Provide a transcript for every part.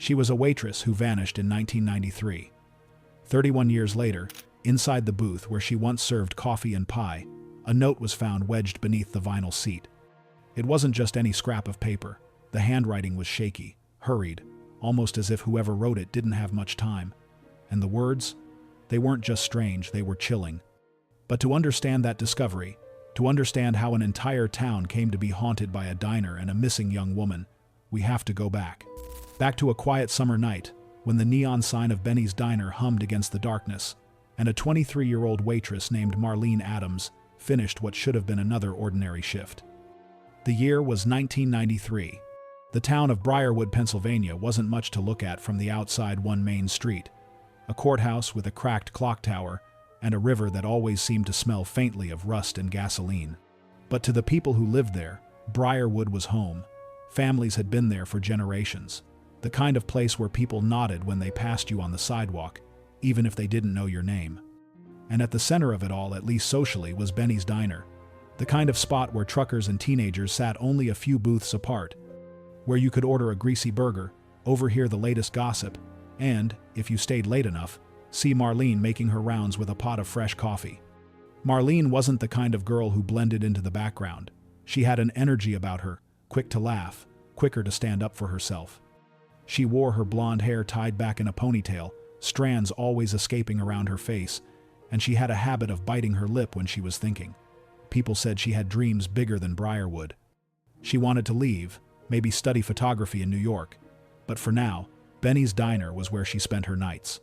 She was a waitress who vanished in 1993. 31 years later, inside the booth where she once served coffee and pie, a note was found wedged beneath the vinyl seat. It wasn't just any scrap of paper. The handwriting was shaky, hurried, almost as if whoever wrote it didn't have much time. And the words? They weren't just strange, they were chilling. But to understand that discovery, to understand how an entire town came to be haunted by a diner and a missing young woman, we have to go back. Back to a quiet summer night, when the neon sign of Benny's Diner hummed against the darkness, and a 23-year-old waitress named Marlene Adams finished what should have been another ordinary shift. The year was 1993. The town of Briarwood, Pennsylvania wasn't much to look at from the outside one main street. A courthouse with a cracked clock tower, and a river that always seemed to smell faintly of rust and gasoline. But to the people who lived there, Briarwood was home. Families had been there for generations. The kind of place where people nodded when they passed you on the sidewalk, even if they didn't know your name. And at the center of it all, at least socially, was Benny's Diner. The kind of spot where truckers and teenagers sat only a few booths apart, where you could order a greasy burger, overhear the latest gossip, and, if you stayed late enough, see Marlene making her rounds with a pot of fresh coffee. Marlene wasn't the kind of girl who blended into the background. She had an energy about her, quick to laugh, quicker to stand up for herself. She wore her blonde hair tied back in a ponytail, strands always escaping around her face, and she had a habit of biting her lip when she was thinking. People said she had dreams bigger than Briarwood. She wanted to leave, maybe study photography in New York, but for now, Benny's Diner was where she spent her nights.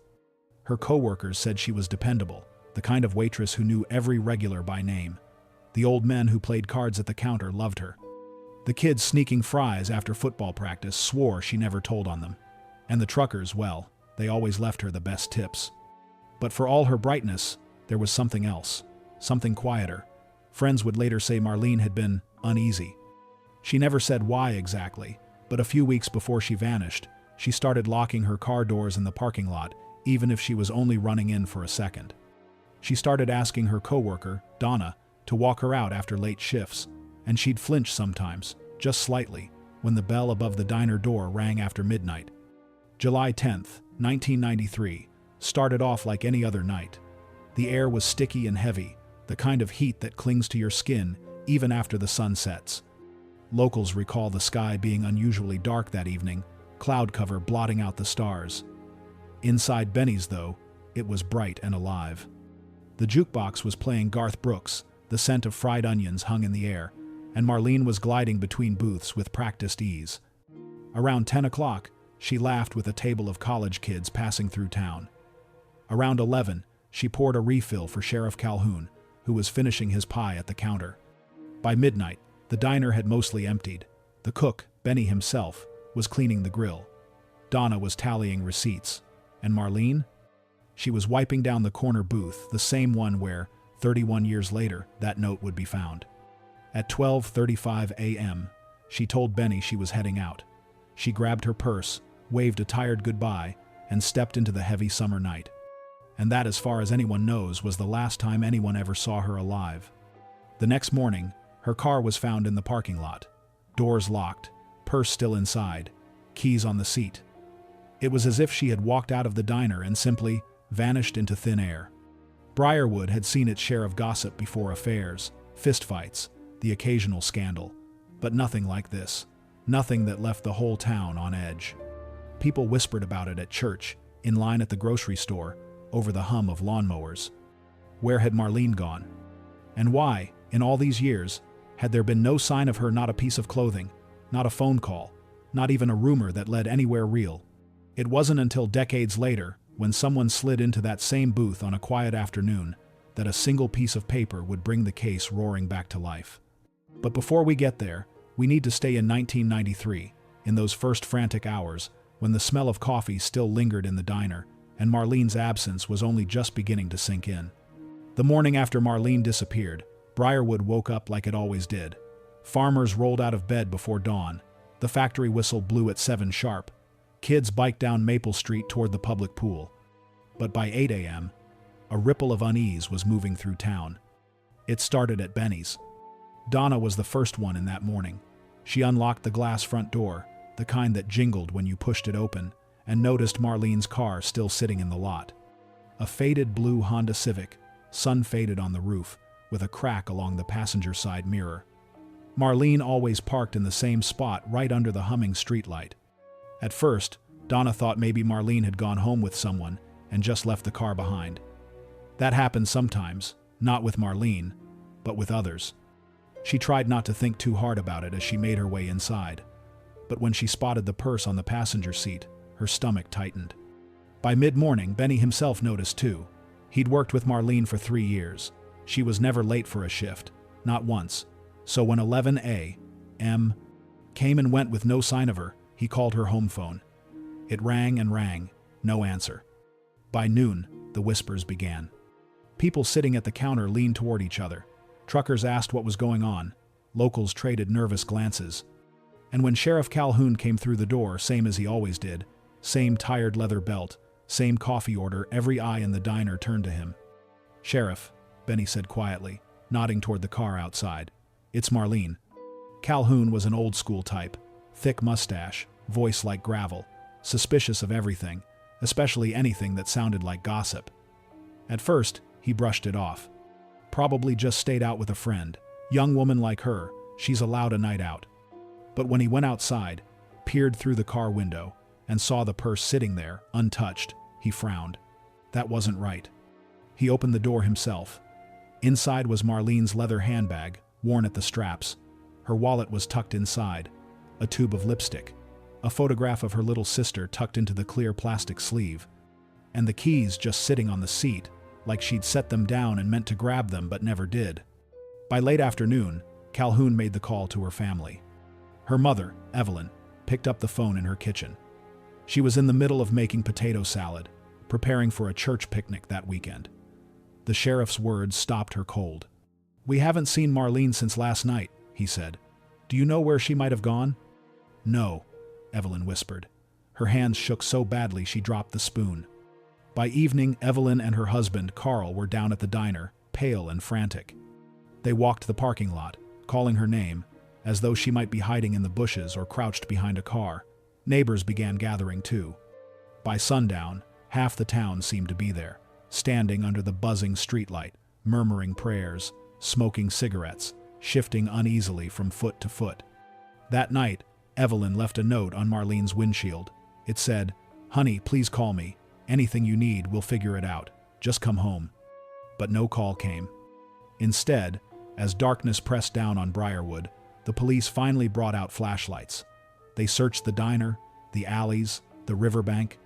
Her coworkers said she was dependable, the kind of waitress who knew every regular by name. The old men who played cards at the counter loved her. The kids sneaking fries after football practice swore she never told on them. And the truckers, well, they always left her the best tips. But for all her brightness, there was something else, something quieter. Friends would later say Marlene had been uneasy. She never said why exactly, but a few weeks before she vanished, she started locking her car doors in the parking lot, even if she was only running in for a second. She started asking her coworker, Donna, to walk her out after late shifts, and she'd flinch sometimes, just slightly, when the bell above the diner door rang after midnight. July 10th, 1993, started off like any other night. The air was sticky and heavy, the kind of heat that clings to your skin even after the sun sets. Locals recall the sky being unusually dark that evening, cloud cover blotting out the stars. Inside Benny's, though, it was bright and alive. The jukebox was playing Garth Brooks, the scent of fried onions hung in the air, and Marlene was gliding between booths with practiced ease. Around 10 o'clock, she laughed with a table of college kids passing through town. Around 11, she poured a refill for Sheriff Calhoun, who was finishing his pie at the counter. By midnight, the diner had mostly emptied. The cook, Benny himself, was cleaning the grill. Donna was tallying receipts. And Marlene? She was wiping down the corner booth, the same one where, 31 years later, that note would be found. At 12:35 a.m., she told Benny she was heading out. She grabbed her purse, waved a tired goodbye, and stepped into the heavy summer night. And that, as far as anyone knows, was the last time anyone ever saw her alive. The next morning, her car was found in the parking lot. Doors locked, purse still inside, keys on the seat. It was as if she had walked out of the diner and simply vanished into thin air. Briarwood had seen its share of gossip before: affairs, fistfights, the occasional scandal. But nothing like this. Nothing that left the whole town on edge. People whispered about it at church, in line at the grocery store, over the hum of lawnmowers. Where had Marlene gone? And why, in all these years, had there been no sign of her? Not a piece of clothing, not a phone call, not even a rumor that led anywhere real. It wasn't until decades later, when someone slid into that same booth on a quiet afternoon, that a single piece of paper would bring the case roaring back to life. But before we get there, we need to stay in 1993, in those first frantic hours, when the smell of coffee still lingered in the diner, and Marlene's absence was only just beginning to sink in. The morning after Marlene disappeared, Briarwood woke up like it always did. Farmers rolled out of bed before dawn. The factory whistle blew at 7 sharp. Kids biked down Maple Street toward the public pool. But by 8 a.m., a ripple of unease was moving through town. It started at Benny's. Donna was the first one in that morning. She unlocked the glass front door, the kind that jingled when you pushed it open, and noticed Marlene's car still sitting in the lot. A faded blue Honda Civic, sun-faded on the roof, with a crack along the passenger side mirror. Marlene always parked in the same spot right under the humming streetlight. At first, Donna thought maybe Marlene had gone home with someone and just left the car behind. That happened sometimes, not with Marlene, but with others. She tried not to think too hard about it as she made her way inside. But when she spotted the purse on the passenger seat, her stomach tightened. By mid-morning, Benny himself noticed too. He'd worked with Marlene for 3 years. She was never late for a shift, not once. So when 11 a.m. came and went with no sign of her, he called her home phone. It rang and rang, no answer. By noon, the whispers began. People sitting at the counter leaned toward each other. Truckers asked what was going on. Locals traded nervous glances. And when Sheriff Calhoun came through the door, same as he always did, same tired leather belt, same coffee order, every eye in the diner turned to him. "Sheriff," Benny said quietly, nodding toward the car outside. "It's Marlene." Calhoun was an old-school type. Thick mustache, voice like gravel, suspicious of everything, especially anything that sounded like gossip. At first, he brushed it off. Probably just stayed out with a friend. Young woman like her, she's allowed a night out. But when he went outside, peered through the car window, and saw the purse sitting there, untouched, he frowned. That wasn't right. He opened the door himself. Inside was Marlene's leather handbag, worn at the straps. Her wallet was tucked inside, a tube of lipstick, a photograph of her little sister tucked into the clear plastic sleeve, and the keys just sitting on the seat, like she'd set them down and meant to grab them but never did. By late afternoon, Calhoun made the call to her family. Her mother, Evelyn, picked up the phone in her kitchen. She was in the middle of making potato salad, preparing for a church picnic that weekend. The sheriff's words stopped her cold. "We haven't seen Marlene since last night," he said. "Do you know where she might have gone?" "No," Evelyn whispered. Her hands shook so badly she dropped the spoon. By evening, Evelyn and her husband, Carl, were down at the diner, pale and frantic. They walked the parking lot, calling her name, as though she might be hiding in the bushes or crouched behind a car. Neighbors began gathering too. By sundown, half the town seemed to be there, standing under the buzzing streetlight, murmuring prayers, smoking cigarettes, shifting uneasily from foot to foot. That night, Evelyn left a note on Marlene's windshield. It said, "Honey, please call me. Anything you need, we'll figure it out. Just come home." But no call came. Instead, as darkness pressed down on Briarwood, the police finally brought out flashlights. They searched the diner, the alleys, the riverbank.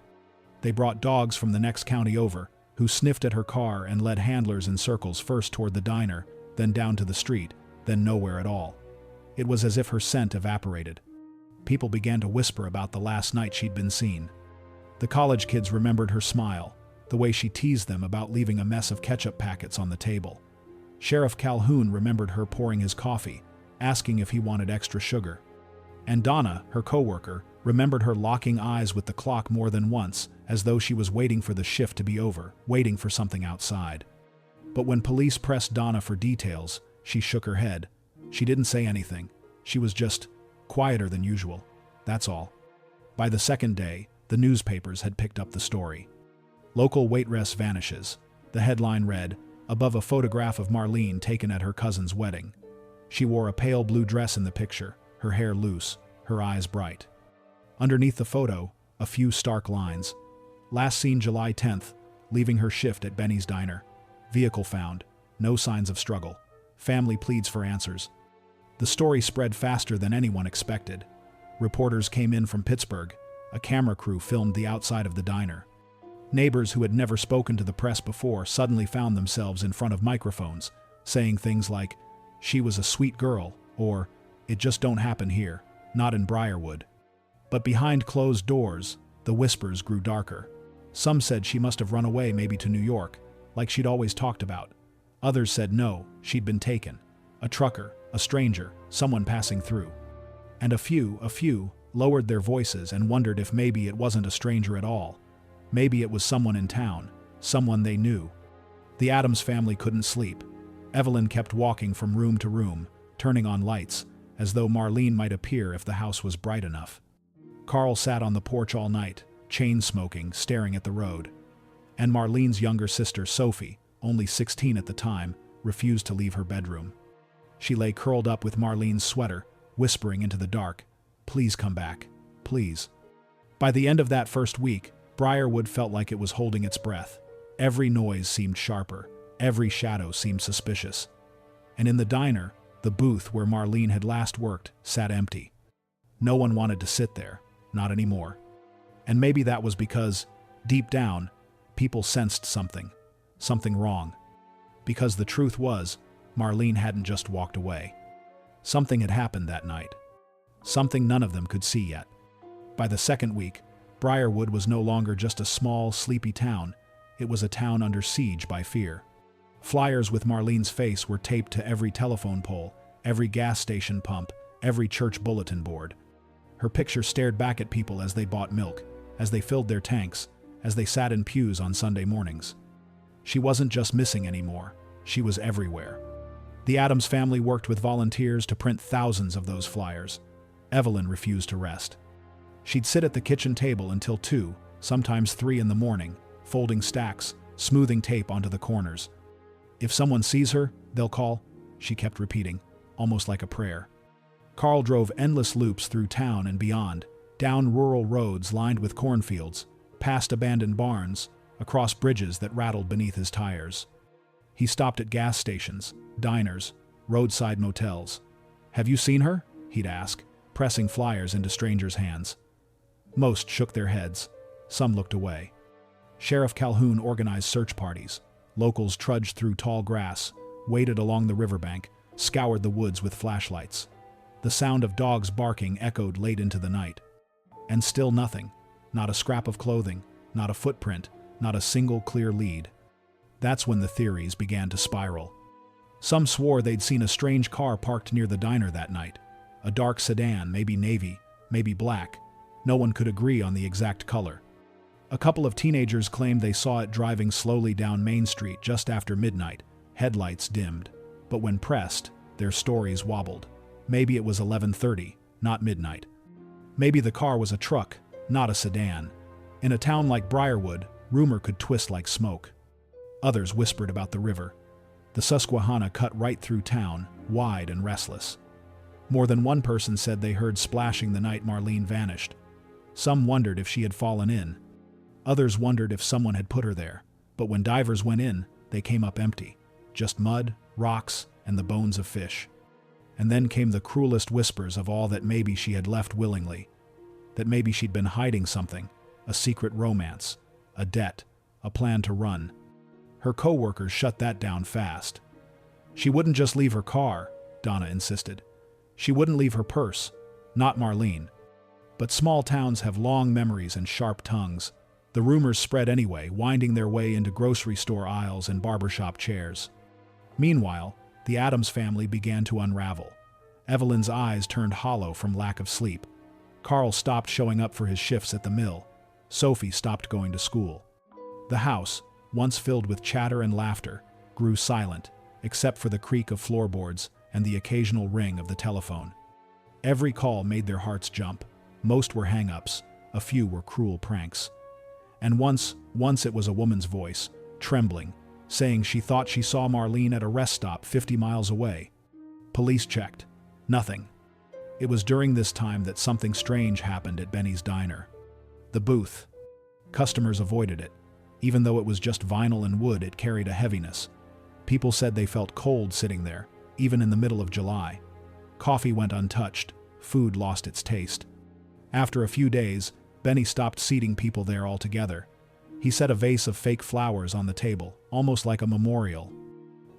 They brought dogs from the next county over, who sniffed at her car and led handlers in circles, first toward the diner, then down to the street, then nowhere at all. It was as if her scent evaporated. People began to whisper about the last night she'd been seen. The college kids remembered her smile, the way she teased them about leaving a mess of ketchup packets on the table. Sheriff Calhoun remembered her pouring his coffee, asking if he wanted extra sugar. And Donna, her coworker, remembered her locking eyes with the clock more than once, as though she was waiting for the shift to be over, waiting for something outside. But when police pressed Donna for details, she shook her head. She didn't say anything. She was just quieter than usual. That's all. By the second day, the newspapers had picked up the story. "Local Waitress vanishes." The headline read, above a photograph of Marlene taken at her cousin's wedding. She wore a pale blue dress in the picture, her hair loose, her eyes bright. Underneath the photo, a few stark lines. "Last seen July 10th, leaving her shift at Benny's diner. Vehicle found. No signs of struggle. Family pleads for answers." The story spread faster than anyone expected. Reporters came in from Pittsburgh. A camera crew filmed the outside of the diner. Neighbors who had never spoken to the press before suddenly found themselves in front of microphones, saying things like, "She was a sweet girl," or "It just don't happen here, not in Briarwood." But behind closed doors, the whispers grew darker. Some said she must have run away, maybe to New York, like she'd always talked about. Others said no, she'd been taken. A trucker, a stranger, someone passing through. And a few, lowered their voices and wondered if maybe it wasn't a stranger at all. Maybe it was someone in town, someone they knew. The Adams family couldn't sleep. Evelyn kept walking from room to room, turning on lights, as though Marlene might appear if the house was bright enough. Carl sat on the porch all night, chain-smoking, staring at the road. And Marlene's younger sister, Sophie, only 16 at the time, refused to leave her bedroom. She lay curled up with Marlene's sweater, whispering into the dark, "Please come back, please." By the end of that first week, Briarwood felt like it was holding its breath. Every noise seemed sharper, every shadow seemed suspicious. And in the diner, the booth where Marlene had last worked sat empty. No one wanted to sit there, not anymore. And maybe that was because, deep down, people sensed something wrong. Because the truth was, Marlene hadn't just walked away. Something had happened that night. Something none of them could see yet. By the second week, Briarwood was no longer just a small, sleepy town. It was a town under siege by fear. Flyers with Marlene's face were taped to every telephone pole, every gas station pump, every church bulletin board. Her picture stared back at people as they bought milk, as they filled their tanks, as they sat in pews on Sunday mornings. She wasn't just missing anymore, she was everywhere. The Adams family worked with volunteers to print thousands of those flyers. Evelyn refused to rest. She'd sit at the kitchen table until 2, sometimes 3 in the morning, folding stacks, smoothing tape onto the corners. "If someone sees her, they'll call," she kept repeating, almost like a prayer. Carl drove endless loops through town and beyond, down rural roads lined with cornfields, past abandoned barns, across bridges that rattled beneath his tires. He stopped at gas stations, diners, roadside motels. "Have you seen her?" he'd ask, pressing flyers into strangers' hands. Most shook their heads. Some looked away. Sheriff Calhoun organized search parties. Locals trudged through tall grass, waded along the riverbank, scoured the woods with flashlights. The sound of dogs barking echoed late into the night. And still nothing. Not a scrap of clothing, not a footprint, not a single clear lead. That's when the theories began to spiral. Some swore they'd seen a strange car parked near the diner that night. A dark sedan, maybe navy, maybe black. No one could agree on the exact color. A couple of teenagers claimed they saw it driving slowly down Main Street just after midnight, headlights dimmed. But when pressed, their stories wobbled. Maybe it was 11:30, not midnight. Maybe the car was a truck, not a sedan. In a town like Briarwood, rumor could twist like smoke. Others whispered about the river. The Susquehanna cut right through town, wide and restless. More than one person said they heard splashing the night Marlene vanished. Some wondered if she had fallen in. Others wondered if someone had put her there. But when divers went in, they came up empty. Just mud, rocks, and the bones of fish. And then came the cruelest whispers of all that maybe she had left willingly. That maybe she'd been hiding something, a secret romance, a debt, a plan to run. Her co-workers shut that down fast. She wouldn't just leave her car, Donna insisted. She wouldn't leave her purse, not Marlene. But small towns have long memories and sharp tongues. The rumors spread anyway, winding their way into grocery store aisles and barbershop chairs. Meanwhile, the Adams family began to unravel. Evelyn's eyes turned hollow from lack of sleep. Carl stopped showing up for his shifts at the mill. Sophie stopped going to school. The house, once filled with chatter and laughter, grew silent, except for the creak of floorboards and the occasional ring of the telephone. Every call made their hearts jump. Most were hang-ups, a few were cruel pranks. And once it was a woman's voice, trembling, saying she thought she saw Marlene at a rest stop 50 miles away. Police checked. Nothing. It was during this time that something strange happened at Benny's diner. The booth. Customers avoided it. Even though it was just vinyl and wood, it carried a heaviness. People said they felt cold sitting there, even in the middle of July. Coffee went untouched. Food lost its taste. After a few days, Benny stopped seating people there altogether. He set a vase of fake flowers on the table, almost like a memorial.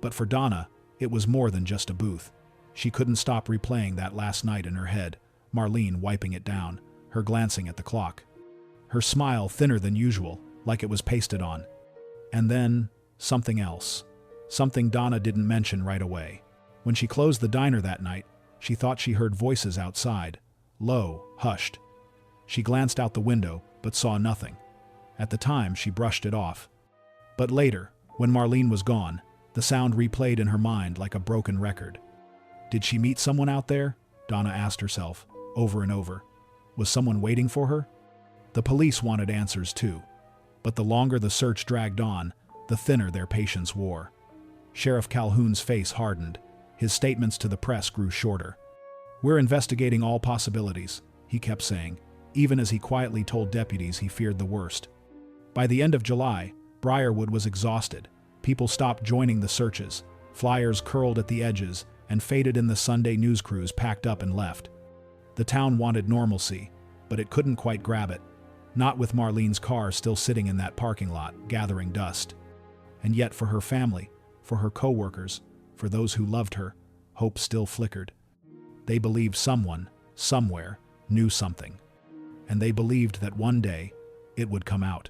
But for Donna, it was more than just a booth. She couldn't stop replaying that last night in her head, Marlene wiping it down, her glancing at the clock. Her smile thinner than usual, like it was pasted on. And then, something else. Something Donna didn't mention right away. When she closed the diner that night, she thought she heard voices outside. Low, hushed. She glanced out the window, but saw nothing. At the time, she brushed it off. But later, when Marlene was gone, the sound replayed in her mind like a broken record. Did she meet someone out there? Donna asked herself, over and over. Was someone waiting for her? The police wanted answers too, but the longer the search dragged on, the thinner their patience wore. Sheriff Calhoun's face hardened. His statements to the press grew shorter. "We're investigating all possibilities," he kept saying, even as he quietly told deputies he feared the worst. By the end of July, Briarwood was exhausted. People stopped joining the searches. Flyers curled at the edges and faded in the Sunday news crews packed up and left. The town wanted normalcy, but it couldn't quite grab it. Not with Marlene's car still sitting in that parking lot, gathering dust. And yet for her family, for her co-workers, for those who loved her, hope still flickered. They believed someone, somewhere, knew something. And they believed that one day, it would come out.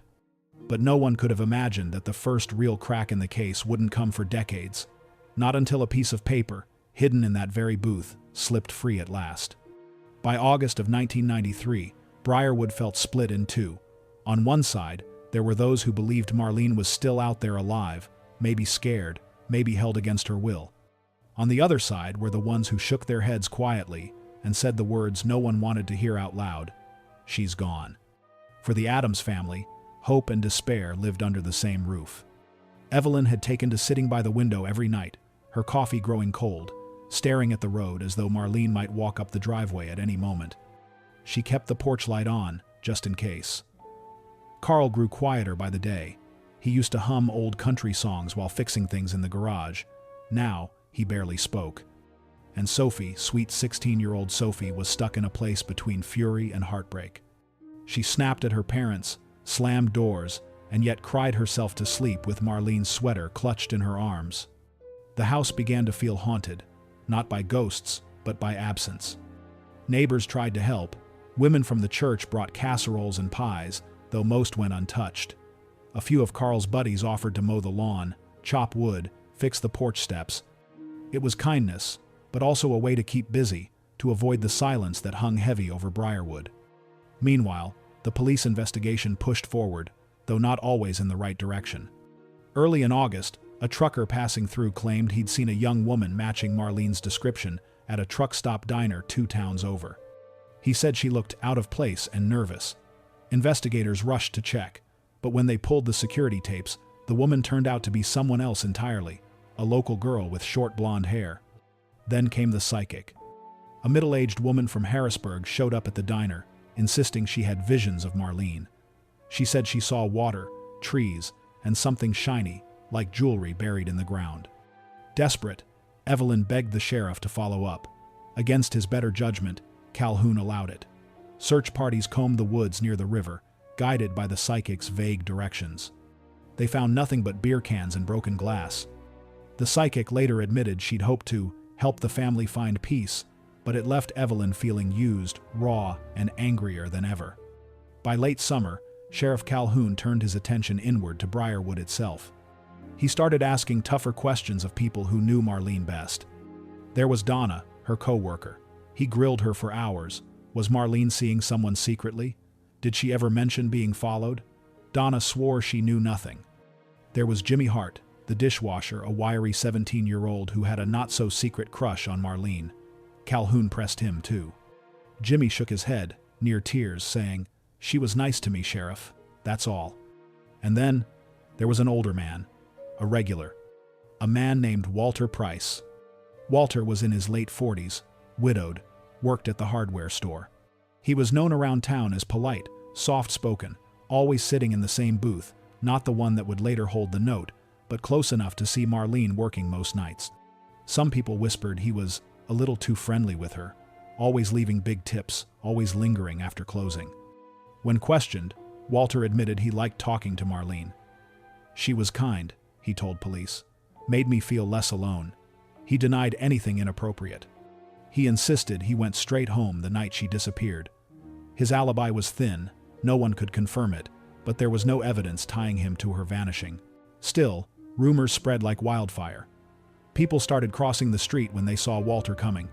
But no one could have imagined that the first real crack in the case wouldn't come for decades. Not until a piece of paper, hidden in that very booth, slipped free at last. By August of 1993, Briarwood felt split in two. On one side, there were those who believed Marlene was still out there alive, maybe scared, maybe held against her will. On the other side were the ones who shook their heads quietly and said the words no one wanted to hear out loud: "She's gone." For the Adams family, hope and despair lived under the same roof. Evelyn had taken to sitting by the window every night, her coffee growing cold, staring at the road as though Marlene might walk up the driveway at any moment. She kept the porch light on, just in case. Carl grew quieter by the day. He used to hum old country songs while fixing things in the garage. Now, he barely spoke. And Sophie, sweet 16-year-old Sophie, was stuck in a place between fury and heartbreak. She snapped at her parents, slammed doors, and yet cried herself to sleep with Marlene's sweater clutched in her arms. The house began to feel haunted, not by ghosts, but by absence. Neighbors tried to help. Women from the church brought casseroles and pies, though most went untouched. A few of Carl's buddies offered to mow the lawn, chop wood, fix the porch steps. It was kindness, but also a way to keep busy, to avoid the silence that hung heavy over Briarwood. Meanwhile, the police investigation pushed forward, though not always in the right direction. Early in August, a trucker passing through claimed he'd seen a young woman matching Marlene's description at a truck stop diner 2 towns over. He said she looked out of place and nervous. Investigators rushed to check, but when they pulled the security tapes, the woman turned out to be someone else entirely, a local girl with short blonde hair. Then came the psychic. A middle-aged woman from Harrisburg showed up at the diner, insisting she had visions of Marlene. She said she saw water, trees, and something shiny, like jewelry buried in the ground. Desperate, Evelyn begged the sheriff to follow up. Against his better judgment, Calhoun allowed it. Search parties combed the woods near the river, guided by the psychic's vague directions. They found nothing but beer cans and broken glass. The psychic later admitted she'd hoped to help the family find peace, but it left Evelyn feeling used, raw, and angrier than ever. By late summer, Sheriff Calhoun turned his attention inward to Briarwood itself. He started asking tougher questions of people who knew Marlene best. There was Donna, her co-worker. He grilled her for hours. Was Marlene seeing someone secretly? Did she ever mention being followed? Donna swore she knew nothing. There was Jimmy Hart, the dishwasher, a wiry 17-year-old who had a not-so-secret crush on Marlene. Calhoun pressed him, too. Jimmy shook his head, near tears, saying, "She was nice to me, Sheriff. That's all." And then, there was an older man, a regular. A man named Walter Price. Walter was in his late 40s, widowed, worked at the hardware store. He was known around town as polite, soft-spoken, always sitting in the same booth, not the one that would later hold the note, but close enough to see Marlene working most nights. Some people whispered he was a little too friendly with her, always leaving big tips, always lingering after closing. When questioned, Walter admitted he liked talking to Marlene. "She was kind," he told police, "made me feel less alone." He denied anything inappropriate. He insisted he went straight home the night she disappeared. His alibi was thin, no one could confirm it, but there was no evidence tying him to her vanishing. Still, rumors spread like wildfire. People started crossing the street when they saw Walter coming.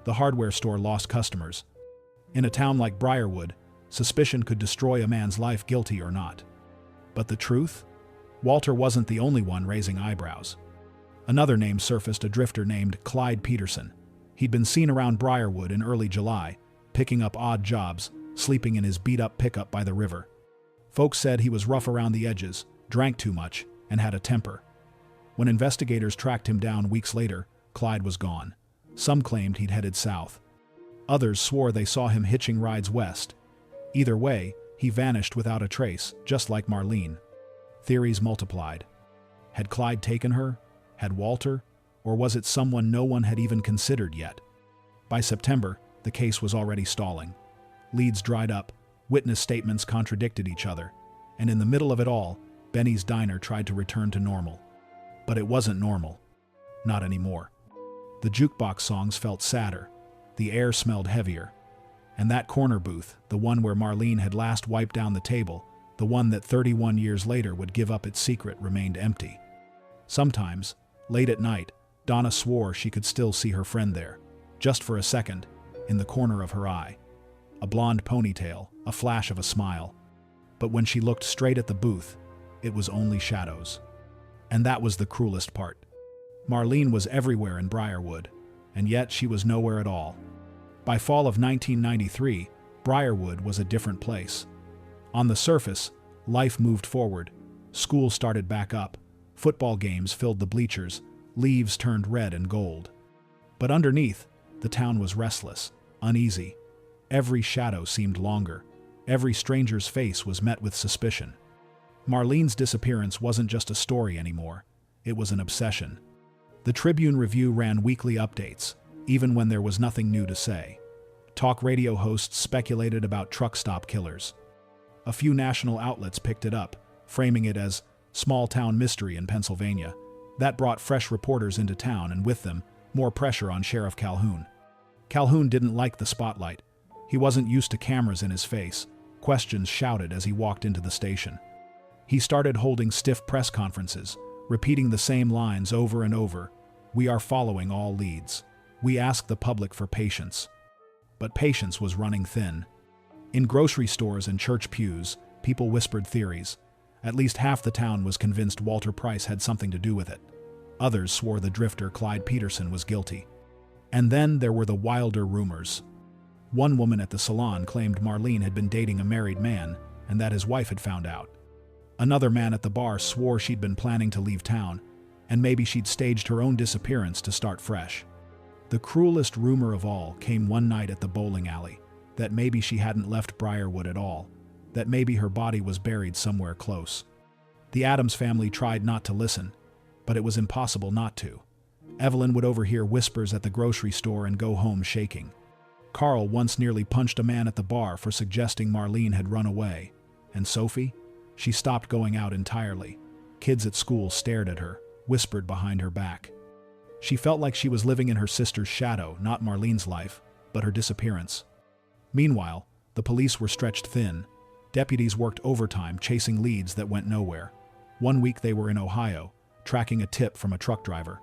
The hardware store lost customers. In a town like Briarwood, suspicion could destroy a man's life, guilty or not. But the truth? Walter wasn't the only one raising eyebrows. Another name surfaced, a drifter named Clyde Peterson. He'd been seen around Briarwood in early July, picking up odd jobs, sleeping in his beat-up pickup by the river. Folks said he was rough around the edges, drank too much, and had a temper. When investigators tracked him down weeks later, Clyde was gone. Some claimed he'd headed south. Others swore they saw him hitching rides west. Either way, he vanished without a trace, just like Marlene. Theories multiplied. Had Clyde taken her? Had Walter? Or was it someone no one had even considered yet? By September, the case was already stalling. Leads dried up, witness statements contradicted each other, and in the middle of it all, Benny's diner tried to return to normal. But it wasn't normal. Not anymore. The jukebox songs felt sadder. The air smelled heavier. And that corner booth, the one where Marlene had last wiped down the table, the one that 31 years later would give up its secret, remained empty. Sometimes, late at night, Donna swore she could still see her friend there, just for a second, in the corner of her eye. A blonde ponytail, a flash of a smile. But when she looked straight at the booth, it was only shadows. And that was the cruelest part. Marlene was everywhere in Briarwood, and yet she was nowhere at all. By fall of 1993, Briarwood was a different place. On the surface, life moved forward. School started back up. Football games filled the bleachers. Leaves turned red and gold. But underneath, the town was restless, uneasy. Every shadow seemed longer. Every stranger's face was met with suspicion. Marlene's disappearance wasn't just a story anymore. It was an obsession. The Tribune-Review ran weekly updates, even when there was nothing new to say. Talk radio hosts speculated about truck stop killers. A few national outlets picked it up, framing it as small-town mystery in Pennsylvania. That brought fresh reporters into town, and with them, more pressure on Sheriff Calhoun. Calhoun didn't like the spotlight. He wasn't used to cameras in his face. Questions shouted as he walked into the station. He started holding stiff press conferences, repeating the same lines over and over. "We are following all leads. We ask the public for patience." But patience was running thin. In grocery stores and church pews, people whispered theories. At least half the town was convinced Walter Price had something to do with it. Others swore the drifter Clyde Peterson was guilty. And then there were the wilder rumors. One woman at the salon claimed Marlene had been dating a married man and that his wife had found out. Another man at the bar swore she'd been planning to leave town, and maybe she'd staged her own disappearance to start fresh. The cruelest rumor of all came one night at the bowling alley, that maybe she hadn't left Briarwood at all, that maybe her body was buried somewhere close. The Adams family tried not to listen, but it was impossible not to. Evelyn would overhear whispers at the grocery store and go home shaking. Carl once nearly punched a man at the bar for suggesting Marlene had run away. And Sophie? She stopped going out entirely. Kids at school stared at her, whispered behind her back. She felt like she was living in her sister's shadow, not Marlene's life, but her disappearance. Meanwhile, the police were stretched thin. Deputies worked overtime chasing leads that went nowhere. One week they were in Ohio, tracking a tip from a truck driver.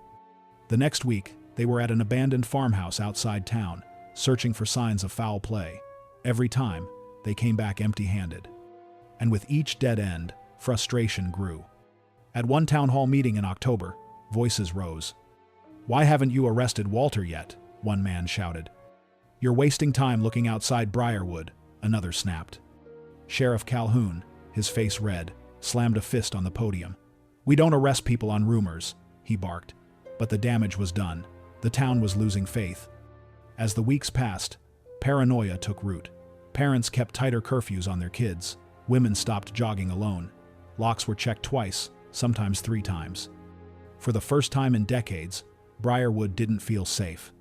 The next week, they were at an abandoned farmhouse outside town, searching for signs of foul play. Every time, they came back empty-handed. And with each dead end, frustration grew. At one town hall meeting in October, voices rose. "Why haven't you arrested Walter yet?" one man shouted. "You're wasting time looking outside Briarwood," another snapped. Sheriff Calhoun, his face red, slammed a fist on the podium. "We don't arrest people on rumors," he barked. But the damage was done. The town was losing faith. As the weeks passed, paranoia took root. Parents kept tighter curfews on their kids. Women stopped jogging alone. Locks were checked twice, sometimes 3 times. For the first time in decades, Briarwood didn't feel safe.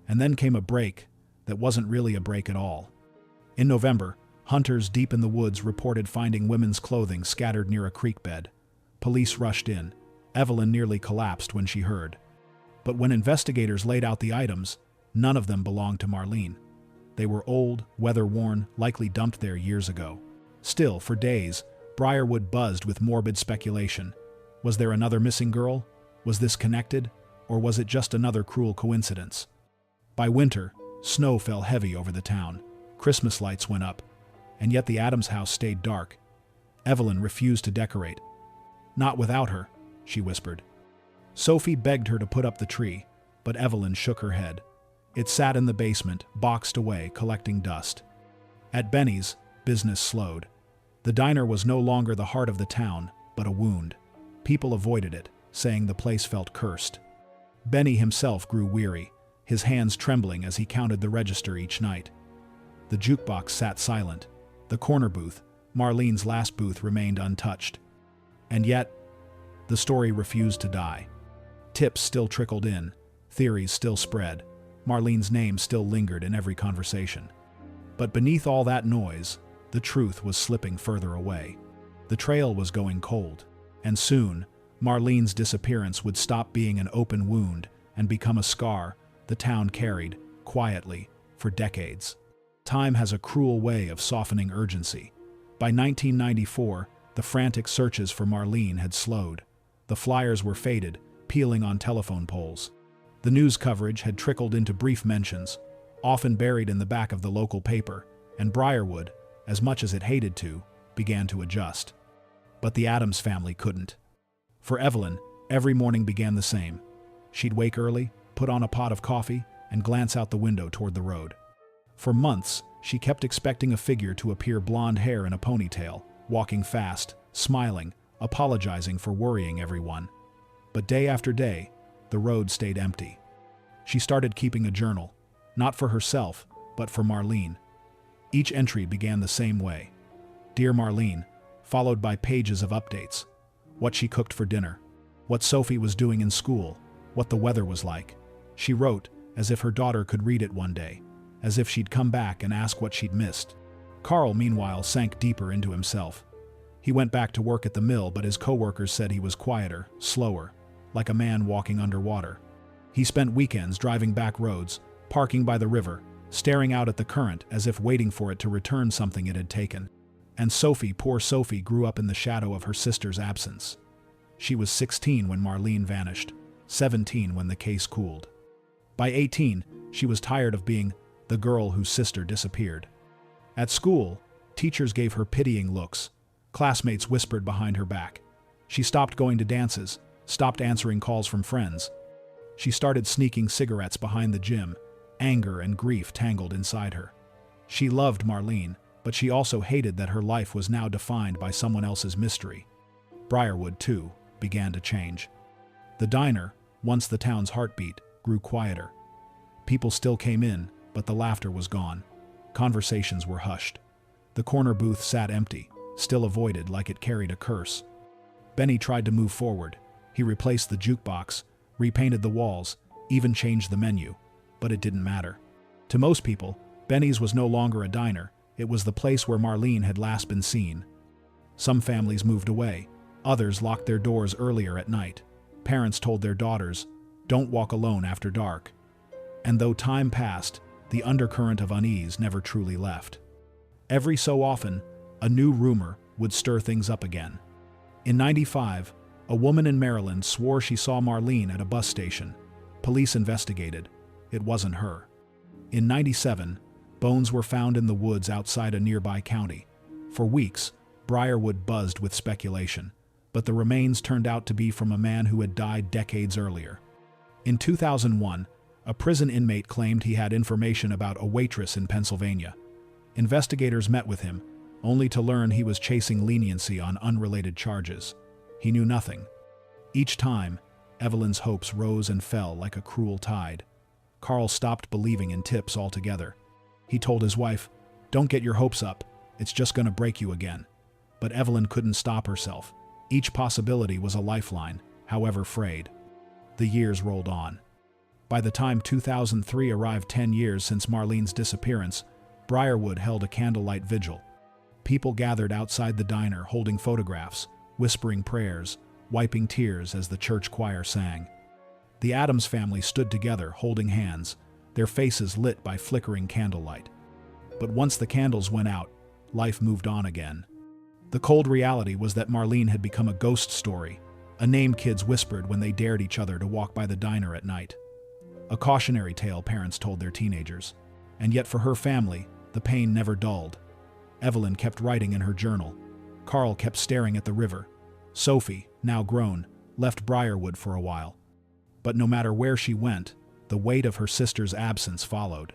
And then came a break that wasn't really a break at all. In November, hunters deep in the woods reported finding women's clothing scattered near a creek bed. Police rushed in. Evelyn nearly collapsed when she heard. But when investigators laid out the items, none of them belonged to Marlene. They were old, weather-worn, likely dumped there years ago. Still, for days, Briarwood buzzed with morbid speculation. Was there another missing girl? Was this connected? Or was it just another cruel coincidence? By winter, snow fell heavy over the town. Christmas lights went up. And yet the Adams house stayed dark. Evelyn refused to decorate. "Not without her," she whispered. Sophie begged her to put up the tree, but Evelyn shook her head. It sat in the basement, boxed away, collecting dust. At Benny's, business slowed. The diner was no longer the heart of the town, but a wound. People avoided it, saying the place felt cursed. Benny himself grew weary, his hands trembling as he counted the register each night. The jukebox sat silent. The corner booth, Marlene's last booth, remained untouched. And yet, the story refused to die. Tips still trickled in, theories still spread, Marlene's name still lingered in every conversation. But beneath all that noise, the truth was slipping further away. The trail was going cold, and soon, Marlene's disappearance would stop being an open wound and become a scar the town carried, quietly, for decades. Time has a cruel way of softening urgency. By 1994, the frantic searches for Marlene had slowed. The flyers were faded, peeling on telephone poles. The news coverage had trickled into brief mentions, often buried in the back of the local paper, and Briarwood, as much as it hated to, began to adjust. But the Adams family couldn't. For Evelyn, every morning began the same. She'd wake early, put on a pot of coffee, and glance out the window toward the road. For months, she kept expecting a figure to appear, blonde hair in a ponytail, walking fast, smiling, apologizing for worrying everyone. But day after day, the road stayed empty. She started keeping a journal, not for herself, but for Marlene. Each entry began the same way. Dear Marlene, followed by pages of updates. What she cooked for dinner, what Sophie was doing in school, what the weather was like. She wrote as if her daughter could read it one day, as if she'd come back and ask what she'd missed. Carl, meanwhile, sank deeper into himself. He went back to work at the mill, but his co-workers said he was quieter, slower, like a man walking underwater. He spent weekends driving back roads, parking by the river, staring out at the current as if waiting for it to return something it had taken. And Sophie, poor Sophie, grew up in the shadow of her sister's absence. She was 16 when Marlene vanished, 17 when the case cooled. By 18, she was tired of being the girl whose sister disappeared. At school, teachers gave her pitying looks. Classmates whispered behind her back. She stopped going to dances, stopped answering calls from friends. She started sneaking cigarettes behind the gym, anger and grief tangled inside her. She loved Marlene, but she also hated that her life was now defined by someone else's mystery. Briarwood, too, began to change. The diner, once the town's heartbeat, grew quieter. People still came in, but the laughter was gone. Conversations were hushed. The corner booth sat empty, still avoided like it carried a curse. Benny tried to move forward. He replaced the jukebox, repainted the walls, even changed the menu, but it didn't matter. To most people, Benny's was no longer a diner. It was the place where Marlene had last been seen. Some families moved away. Others locked their doors earlier at night. Parents told their daughters, "Don't walk alone after dark." And though time passed, the undercurrent of unease never truly left. Every so often, a new rumor would stir things up again. In '95, a woman in Maryland swore she saw Marlene at a bus station. Police investigated. It wasn't her. In '97, bones were found in the woods outside a nearby county. For weeks, Briarwood buzzed with speculation, but the remains turned out to be from a man who had died decades earlier. In 2001, a prison inmate claimed he had information about a waitress in Pennsylvania. Investigators met with him, only to learn he was chasing leniency on unrelated charges. He knew nothing. Each time, Evelyn's hopes rose and fell like a cruel tide. Carl stopped believing in tips altogether. He told his wife, "Don't get your hopes up, it's just gonna break you again." But Evelyn couldn't stop herself. Each possibility was a lifeline, however frayed. The years rolled on. By the time 2003 arrived, 10 years since Marlene's disappearance, Briarwood held a candlelight vigil. People gathered outside the diner holding photographs, whispering prayers, wiping tears as the church choir sang. The Adams family stood together, holding hands, their faces lit by flickering candlelight. But once the candles went out, life moved on again. The cold reality was that Marlene had become a ghost story, a name kids whispered when they dared each other to walk by the diner at night. A cautionary tale parents told their teenagers. And yet for her family, the pain never dulled. Evelyn kept writing in her journal. Carl kept staring at the river. Sophie, now grown, left Briarwood for a while. But no matter where she went, the weight of her sister's absence followed.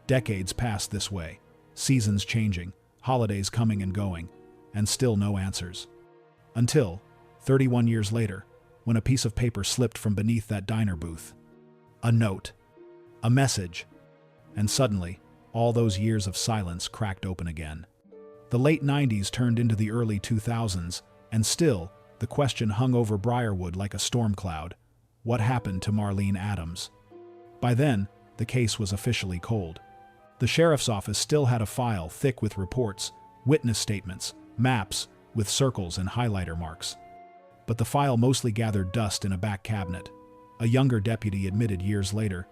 Decades passed this way. seasons changing, holidays coming and going, and still no answers. Until, 31 years later, when a piece of paper slipped from beneath that diner booth. A note. A message. And suddenly, all those years of silence cracked open again. The late 90s turned into the early 2000s, and still, the question hung over Briarwood like a storm cloud. What happened to Marlene Adams? By then, the case was officially cold. The sheriff's office still had a file thick with reports, witness statements, maps, with circles and highlighter marks. But the file mostly gathered dust in a back cabinet. A younger deputy admitted years later,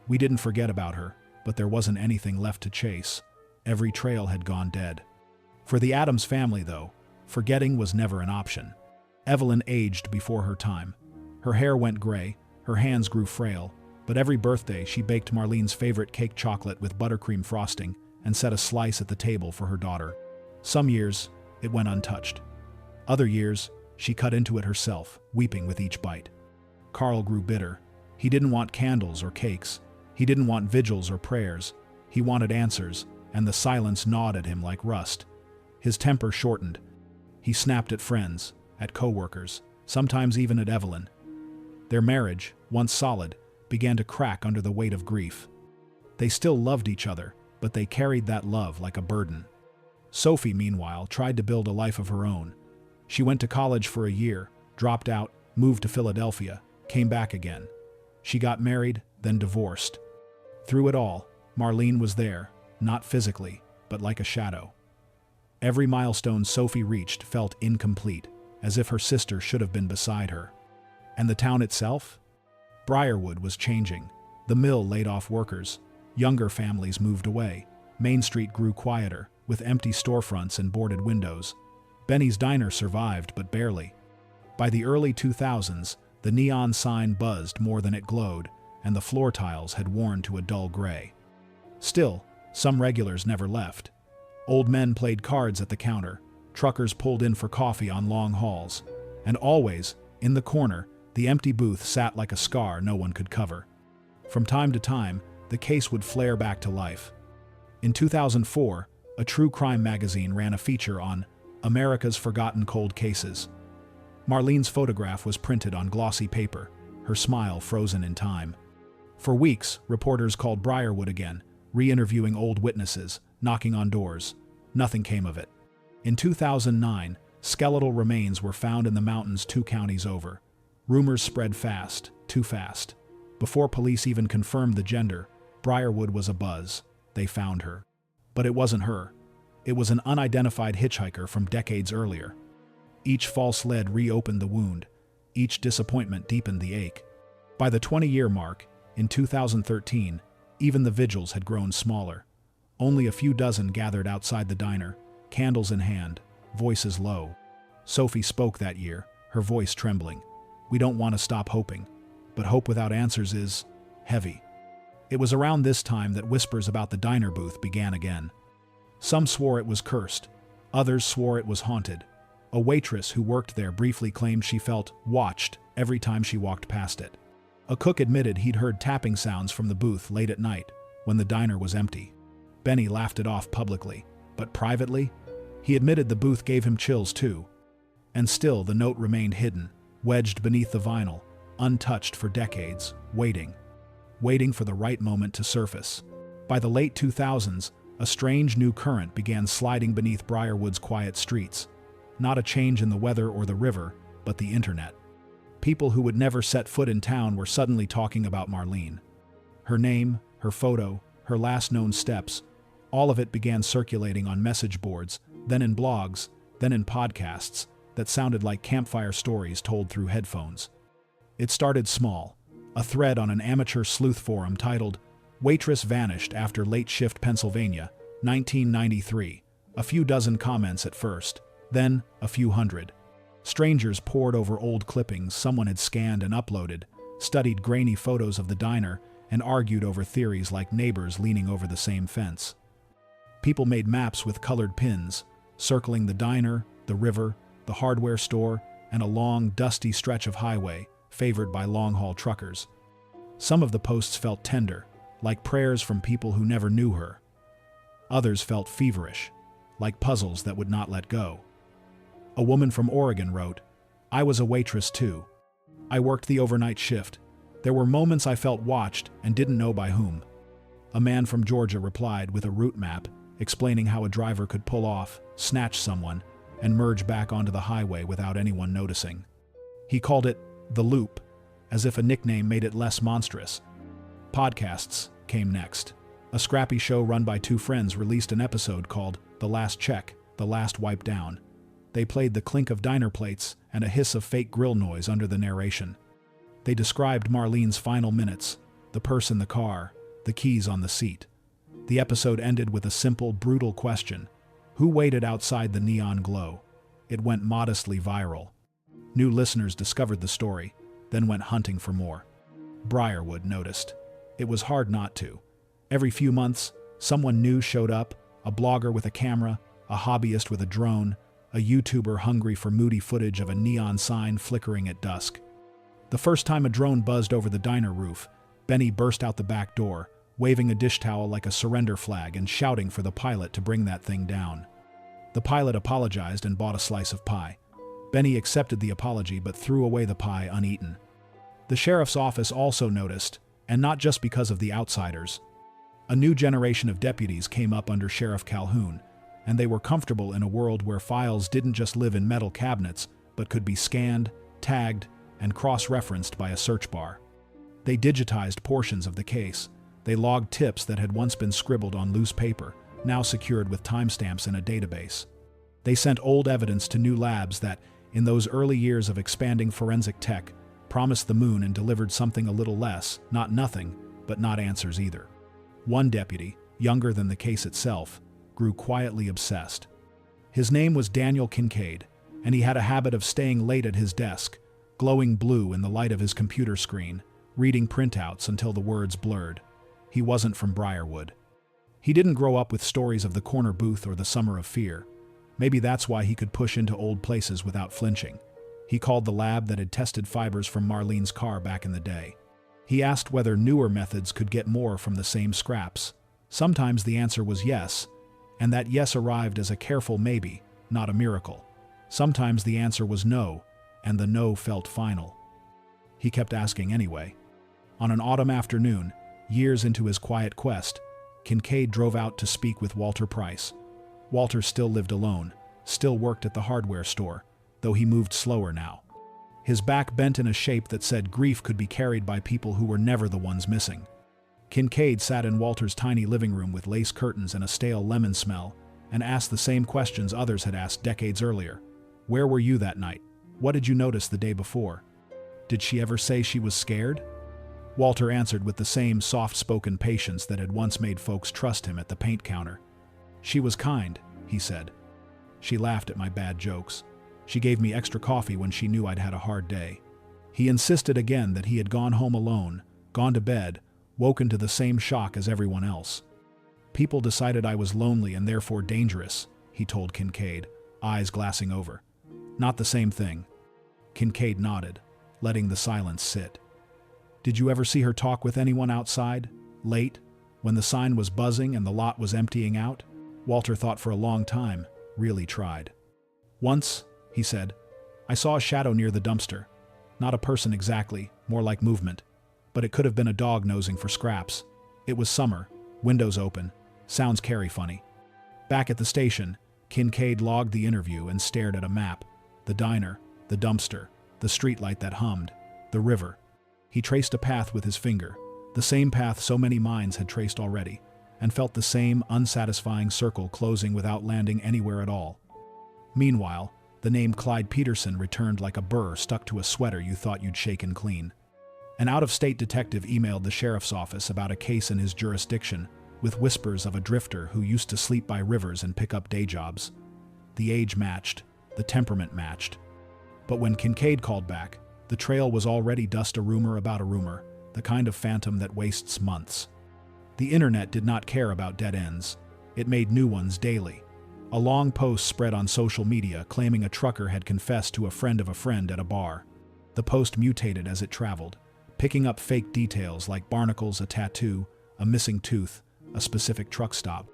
"We didn't forget about her, but there wasn't anything left to chase. Every trail had gone dead." For the Adams family, though, forgetting was never an option. Evelyn aged before her time. Her hair went gray, her hands grew frail, but every birthday she baked Marlene's favorite cake chocolate with buttercream frosting and set a slice at the table for her daughter. Some years, it went untouched. Other years, she cut into it herself, weeping with each bite. Carl grew bitter. He didn't want candles or cakes. He didn't want vigils or prayers. He wanted answers, and the silence gnawed at him like rust. His temper shortened. He snapped at friends, at co-workers, sometimes even at Evelyn. Their marriage, once solid, began to crack under the weight of grief. They still loved each other, but they carried that love like a burden. Sophie, meanwhile, tried to build a life of her own. She went to college for a year, dropped out, moved to Philadelphia, came back again. She got married, then divorced. Through it all, Marlene was there, not physically, but like a shadow. Every milestone Sophie reached felt incomplete, as if her sister should have been beside her. And the town itself? Briarwood was changing. The mill laid off workers. Younger families moved away. Main Street grew quieter, with empty storefronts and boarded windows. Benny's Diner survived, but barely. By the early 2000s, the neon sign buzzed more than it glowed, and the floor tiles had worn to a dull gray. Still, some regulars never left. Old men played cards at the counter, truckers pulled in for coffee on long hauls, and always, in the corner, the empty booth sat like a scar no one could cover. From time to time, the case would flare back to life. In 2004, a true crime magazine ran a feature on America's Forgotten Cold Cases. Marlene's photograph was printed on glossy paper, her smile frozen in time. For weeks, reporters called Briarwood again, re-interviewing old witnesses, knocking on doors. Nothing came of it. In 2009, skeletal remains were found in the mountains 2 counties over. Rumors spread fast, too fast. Before police even confirmed the gender, Briarwood was abuzz. They found her. But it wasn't her. It was an unidentified hitchhiker from decades earlier. Each false lead reopened the wound. Each disappointment deepened the ache. By the 20-year mark, in 2013, even the vigils had grown smaller. Only a few dozen gathered outside the diner, candles in hand, voices low. Sophie spoke that year, her voice trembling. "We don't want to stop hoping, but hope without answers is heavy." It was around this time that whispers about the diner booth began again. Some swore it was cursed. Others swore it was haunted. A waitress who worked there briefly claimed she felt watched every time she walked past it. A cook admitted he'd heard tapping sounds from the booth late at night, when the diner was empty. Benny laughed it off publicly, but privately, he admitted the booth gave him chills too. And still the note remained hidden, wedged beneath the vinyl, untouched for decades, waiting for the right moment to surface. By the late 2000s, a strange new current began sliding beneath Briarwood's quiet streets. Not a change in the weather or the river, but the internet. People who would never set foot in town were suddenly talking about Marlene. Her name, her photo, her last known steps, all of it began circulating on message boards, then in blogs, then in podcasts, that sounded like campfire stories told through headphones. It started small, a thread on an amateur sleuth forum titled, "Waitress Vanished After Late Shift Pennsylvania, 1993. A few dozen comments at first, then a few hundred. Strangers pored over old clippings someone had scanned and uploaded, studied grainy photos of the diner, and argued over theories like neighbors leaning over the same fence. People made maps with colored pins, circling the diner, the river, the hardware store, and a long, dusty stretch of highway, favored by long-haul truckers. Some of the posts felt tender, like prayers from people who never knew her. Others felt feverish, like puzzles that would not let go. A woman from Oregon wrote, "I was a waitress too. I worked the overnight shift. There were moments I felt watched and didn't know by whom." A man from Georgia replied with a route map, explaining how a driver could pull off, snatch someone, and merge back onto the highway without anyone noticing. He called it the loop, as if a nickname made it less monstrous. Podcasts came next. A scrappy show run by two friends released an episode called The Last Check, The Last Wipe Down. They played the clink of diner plates and a hiss of fake grill noise under the narration. They described Marlene's final minutes, the purse in the car, the keys on the seat. The episode ended with a simple, brutal question. Who waited outside the neon glow? It went modestly viral. New listeners discovered the story, then went hunting for more. Briarwood noticed. It was hard not to. Every few months, someone new showed up, a blogger with a camera, a hobbyist with a drone, a YouTuber hungry for moody footage of a neon sign flickering at dusk. The first time a drone buzzed over the diner roof, Benny burst out the back door, waving a dish towel like a surrender flag and shouting for the pilot to bring that thing down. The pilot apologized and bought a slice of pie. Benny accepted the apology but threw away the pie uneaten. The sheriff's office also noticed, and not just because of the outsiders. A new generation of deputies came up under Sheriff Calhoun, and they were comfortable in a world where files didn't just live in metal cabinets, but could be scanned, tagged, and cross-referenced by a search bar. They digitized portions of the case. They logged tips that had once been scribbled on loose paper, now secured with timestamps in a database. They sent old evidence to new labs that, in those early years of expanding forensic tech, promised the moon and delivered something a little less, not nothing, but not answers either. One deputy, younger than the case itself, grew quietly obsessed. His name was Daniel Kincaid, and he had a habit of staying late at his desk, glowing blue in the light of his computer screen, reading printouts until the words blurred. He wasn't from Briarwood. He didn't grow up with stories of the corner booth or the summer of fear. Maybe that's why he could push into old places without flinching. He called the lab that had tested fibers from Marlene's car back in the day. He asked whether newer methods could get more from the same scraps. Sometimes the answer was yes, and that yes arrived as a careful maybe, not a miracle. Sometimes the answer was no, and the no felt final. He kept asking anyway. On an autumn afternoon, years into his quiet quest, Kincaid drove out to speak with Walter Price. Walter still lived alone, still worked at the hardware store, though he moved slower now. His back bent in a shape that said grief could be carried by people who were never the ones missing. Kincaid sat in Walter's tiny living room with lace curtains and a stale lemon smell, and asked the same questions others had asked decades earlier. Where were you that night? What did you notice the day before? Did she ever say she was scared? Walter answered with the same soft-spoken patience that had once made folks trust him at the paint counter. She was kind, he said. She laughed at my bad jokes. She gave me extra coffee when she knew I'd had a hard day. He insisted again that he had gone home alone, gone to bed, woken to the same shock as everyone else. People decided I was lonely and therefore dangerous, he told Kincaid, eyes glassing over. Not the same thing. Kincaid nodded, letting the silence sit. Did you ever see her talk with anyone outside, late, when the sign was buzzing and the lot was emptying out? Walter thought for a long time, really tried. Once, he said, I saw a shadow near the dumpster. Not a person exactly, more like movement. But it could have been a dog nosing for scraps. It was summer, windows open, sounds carry funny. Back at the station, Kincaid logged the interview and stared at a map. The diner, the dumpster, the streetlight that hummed, the river. He traced a path with his finger, the same path so many minds had traced already, and felt the same unsatisfying circle closing without landing anywhere at all. Meanwhile, the name Clyde Peterson returned like a burr stuck to a sweater you thought you'd shaken clean. An out-of-state detective emailed the sheriff's office about a case in his jurisdiction, with whispers of a drifter who used to sleep by rivers and pick up day jobs. The age matched, the temperament matched. But when Kincaid called back, the trail was already just a rumor about a rumor, the kind of phantom that wastes months. The internet did not care about dead ends. It made new ones daily. A long post spread on social media claiming a trucker had confessed to a friend of a friend at a bar. The post mutated as it traveled, picking up fake details like barnacles, a tattoo, a missing tooth, a specific truck stop.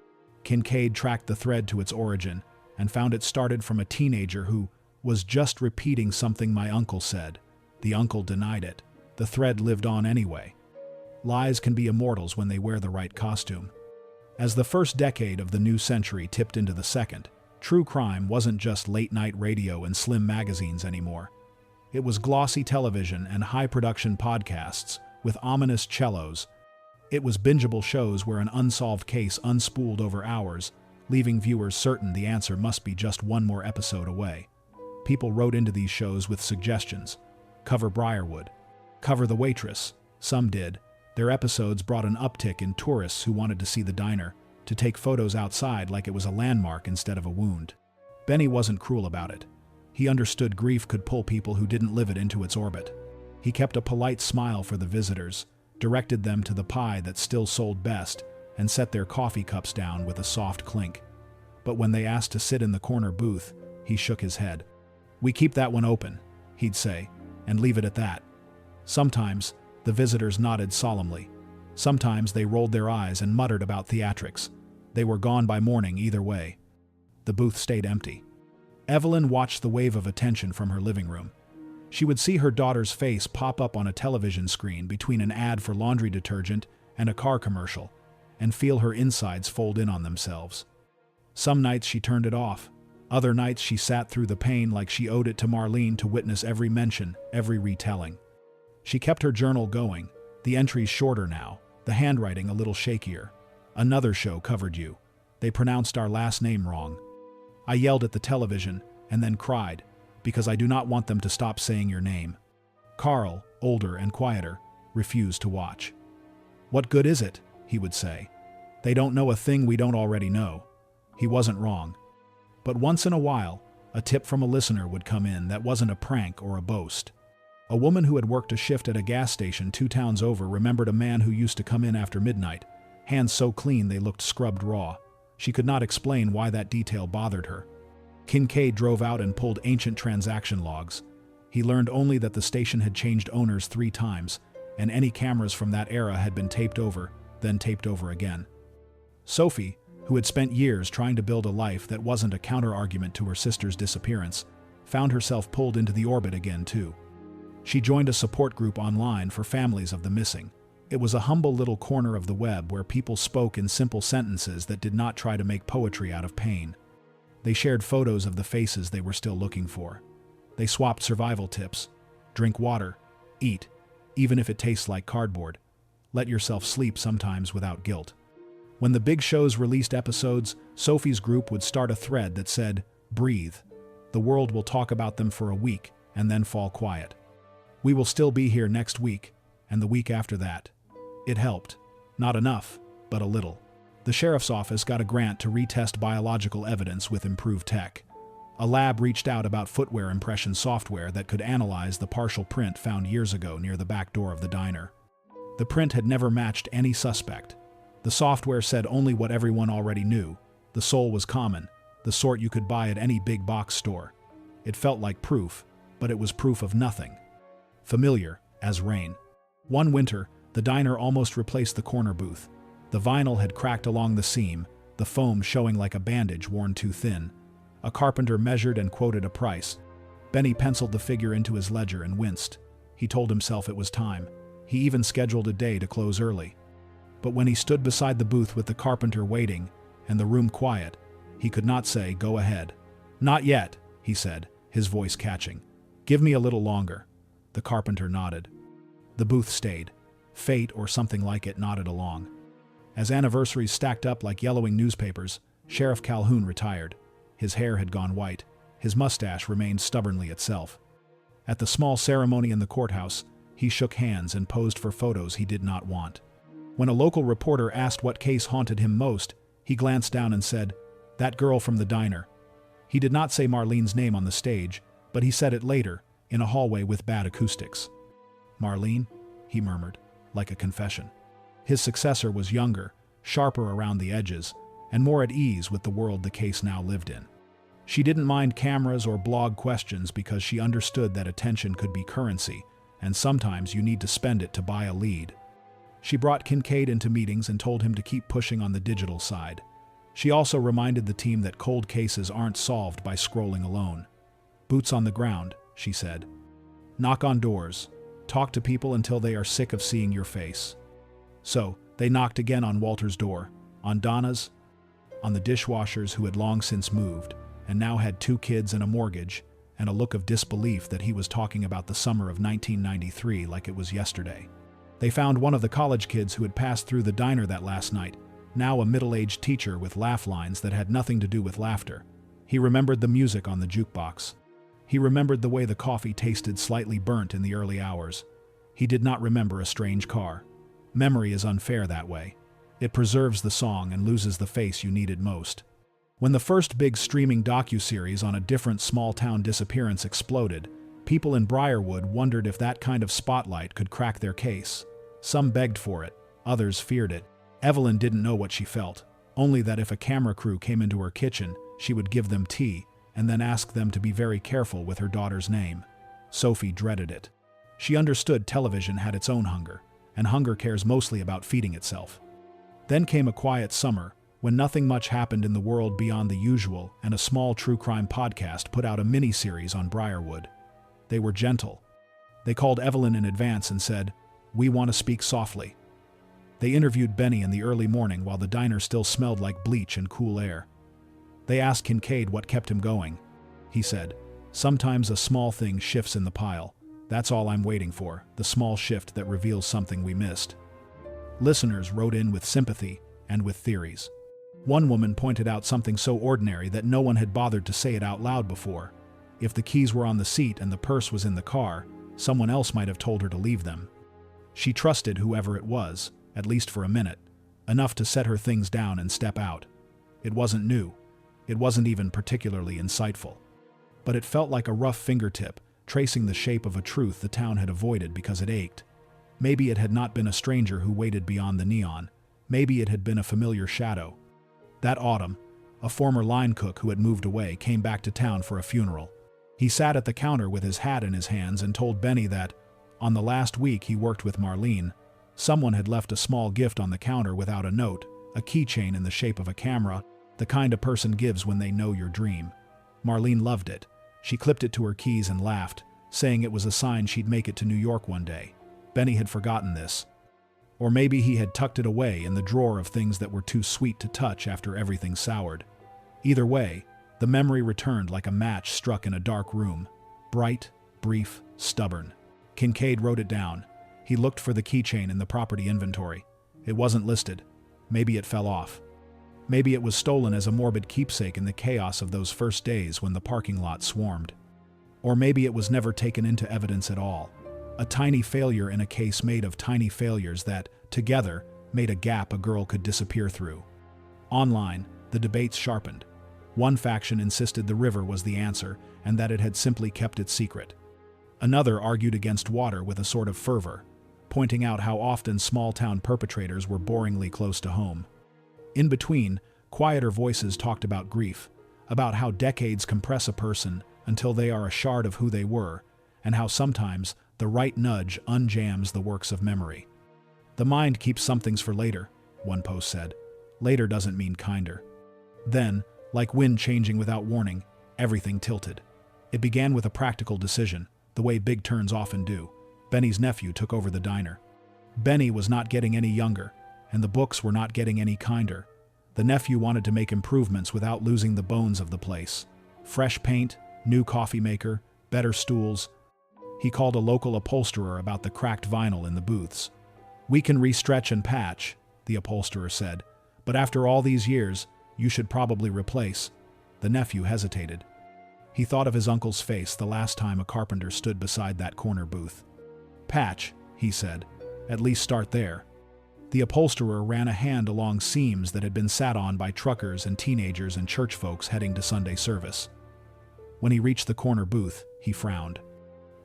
Kincaid tracked the thread to its origin and found it started from a teenager who was just repeating something my uncle said. The uncle denied it. The thread lived on anyway. Lies can be immortals when they wear the right costume. As the first decade of the new century tipped into the second, true crime wasn't just late-night radio and slim magazines anymore. It was glossy television and high-production podcasts with ominous cellos. It was bingeable shows where an unsolved case unspooled over hours, leaving viewers certain the answer must be just one more episode away. People wrote into these shows with suggestions. Cover Briarwood. Cover the Waitress. Some did. Their episodes brought an uptick in tourists who wanted to see the diner, to take photos outside like it was a landmark instead of a wound. Benny wasn't cruel about it. He understood grief could pull people who didn't live it into its orbit. He kept a polite smile for the visitors, directed them to the pie that still sold best, and set their coffee cups down with a soft clink. But when they asked to sit in the corner booth, he shook his head. "We keep that one open," he'd say, "and leave it at that." Sometimes, the visitors nodded solemnly. Sometimes they rolled their eyes and muttered about theatrics. They were gone by morning either way. The booth stayed empty. Evelyn watched the wave of attention from her living room. She would see her daughter's face pop up on a television screen between an ad for laundry detergent and a car commercial, and feel her insides fold in on themselves. Some nights she turned it off. Other nights she sat through the pain like she owed it to Marlene to witness every mention, every retelling. She kept her journal going, the entries shorter now, the handwriting a little shakier. "Another show covered you. They pronounced our last name wrong. I yelled at the television and then cried, because I do not want them to stop saying your name." Carl, older and quieter, refused to watch. "What good is it?" he would say. "They don't know a thing we don't already know." He wasn't wrong. But once in a while, a tip from a listener would come in that wasn't a prank or a boast. A woman who had worked a shift at a gas station 2 towns over remembered a man who used to come in after midnight, hands so clean they looked scrubbed raw. She could not explain why that detail bothered her. Kincaid drove out and pulled ancient transaction logs. He learned only that the station had changed owners 3 times, and any cameras from that era had been taped over, then taped over again. Sophie, who had spent years trying to build a life that wasn't a counter-argument to her sister's disappearance, found herself pulled into the orbit again too. She joined a support group online for families of the missing. It was a humble little corner of the web where people spoke in simple sentences that did not try to make poetry out of pain. They shared photos of the faces they were still looking for. They swapped survival tips. Drink water. Eat, even if it tastes like cardboard. Let yourself sleep sometimes without guilt. When the big shows released episodes, Sophie's group would start a thread that said, "Breathe. The world will talk about them for a week and then fall quiet. We will still be here next week, and the week after that." It helped. Not enough, but a little. The sheriff's office got a grant to retest biological evidence with improved tech. A lab reached out about footwear impression software that could analyze the partial print found years ago near the back door of the diner. The print had never matched any suspect. The software said only what everyone already knew. The sole was common, the sort you could buy at any big box store. It felt like proof, but it was proof of nothing. Familiar as rain. One winter, the diner almost replaced the corner booth. The vinyl had cracked along the seam, the foam showing like a bandage worn too thin. A carpenter measured and quoted a price. Benny penciled the figure into his ledger and winced. He told himself it was time. He even scheduled a day to close early. But when he stood beside the booth with the carpenter waiting, and the room quiet, he could not say, "Go ahead." "Not yet," he said, his voice catching. "Give me a little longer." The carpenter nodded. The booth stayed. Fate, or something like it, nodded along. As anniversaries stacked up like yellowing newspapers, Sheriff Calhoun retired. His hair had gone white. His mustache remained stubbornly itself. At the small ceremony in the courthouse, he shook hands and posed for photos he did not want. When a local reporter asked what case haunted him most, he glanced down and said, "That girl from the diner." He did not say Marlene's name on the stage, but he said it later, in a hallway with bad acoustics. "Marlene?" he murmured, like a confession. His successor was younger, sharper around the edges, and more at ease with the world the case now lived in. She didn't mind cameras or blog questions because she understood that attention could be currency, and sometimes you need to spend it to buy a lead. She brought Kincaid into meetings and told him to keep pushing on the digital side. She also reminded the team that cold cases aren't solved by scrolling alone. Boots on the ground, she said. Knock on doors. Talk to people until they are sick of seeing your face. So, they knocked again on Walter's door, on Donna's, on the dishwasher's who had long since moved, and now had 2 kids and a mortgage, and a look of disbelief that he was talking about the summer of 1993 like it was yesterday. They found one of the college kids who had passed through the diner that last night, now a middle-aged teacher with laugh lines that had nothing to do with laughter. He remembered the music on the jukebox. He remembered the way the coffee tasted slightly burnt in the early hours. He did not remember a strange car. Memory is unfair that way. It preserves the song and loses the face you needed most. When the first big streaming docuseries on a different small-town disappearance exploded, people in Briarwood wondered if that kind of spotlight could crack their case. Some begged for it, others feared it. Evelyn didn't know what she felt, only that if a camera crew came into her kitchen, she would give them tea and then ask them to be very careful with her daughter's name. Sophie dreaded it. She understood television had its own hunger, and hunger cares mostly about feeding itself. Then came a quiet summer, when nothing much happened in the world beyond the usual, and a small true crime podcast put out a mini-series on Briarwood. They were gentle. They called Evelyn in advance and said, "We want to speak softly." They interviewed Benny in the early morning while the diner still smelled like bleach and cool air. They asked Kincaid what kept him going. He said, "Sometimes a small thing shifts in the pile. That's all I'm waiting for, the small shift that reveals something we missed." Listeners wrote in with sympathy and with theories. One woman pointed out something so ordinary that no one had bothered to say it out loud before. If the keys were on the seat and the purse was in the car, someone else might have told her to leave them. She trusted whoever it was, at least for a minute, enough to set her things down and step out. It wasn't new. It wasn't even particularly insightful. But it felt like a rough fingertip, tracing the shape of a truth the town had avoided because it ached. Maybe it had not been a stranger who waited beyond the neon. Maybe it had been a familiar shadow. That autumn, a former line cook who had moved away came back to town for a funeral. He sat at the counter with his hat in his hands and told Benny that, on the last week he worked with Marlene, someone had left a small gift on the counter without a note, a keychain in the shape of a camera, the kind a person gives when they know your dream. Marlene loved it. She clipped it to her keys and laughed, saying it was a sign she'd make it to New York one day. Benny had forgotten this. Or maybe he had tucked it away in the drawer of things that were too sweet to touch after everything soured. Either way, the memory returned like a match struck in a dark room. Bright, brief, stubborn. Kincaid wrote it down. He looked for the keychain in the property inventory. It wasn't listed. Maybe it fell off. Maybe it was stolen as a morbid keepsake in the chaos of those first days when the parking lot swarmed. Or maybe it was never taken into evidence at all. A tiny failure in a case made of tiny failures that, together, made a gap a girl could disappear through. Online, the debates sharpened. One faction insisted the river was the answer and that it had simply kept its secret. Another argued against water with a sort of fervor, pointing out how often small-town perpetrators were boringly close to home. In between, quieter voices talked about grief, about how decades compress a person until they are a shard of who they were, and how sometimes the right nudge unjams the works of memory. "The mind keeps some things for later," one post said. "Later doesn't mean kinder." Then, like wind changing without warning, everything tilted. It began with a practical decision, the way big turns often do. Benny's nephew took over the diner. Benny was not getting any younger, and the books were not getting any kinder. The nephew wanted to make improvements without losing the bones of the place. Fresh paint, new coffee maker, better stools. He called a local upholsterer about the cracked vinyl in the booths. "We can restretch and patch," the upholsterer said, "but after all these years, you should probably replace." The nephew hesitated. He thought of his uncle's face the last time a carpenter stood beside that corner booth. "Patch," he said. "At least start there." The upholsterer ran a hand along seams that had been sat on by truckers and teenagers and church folks heading to Sunday service. When he reached the corner booth, he frowned.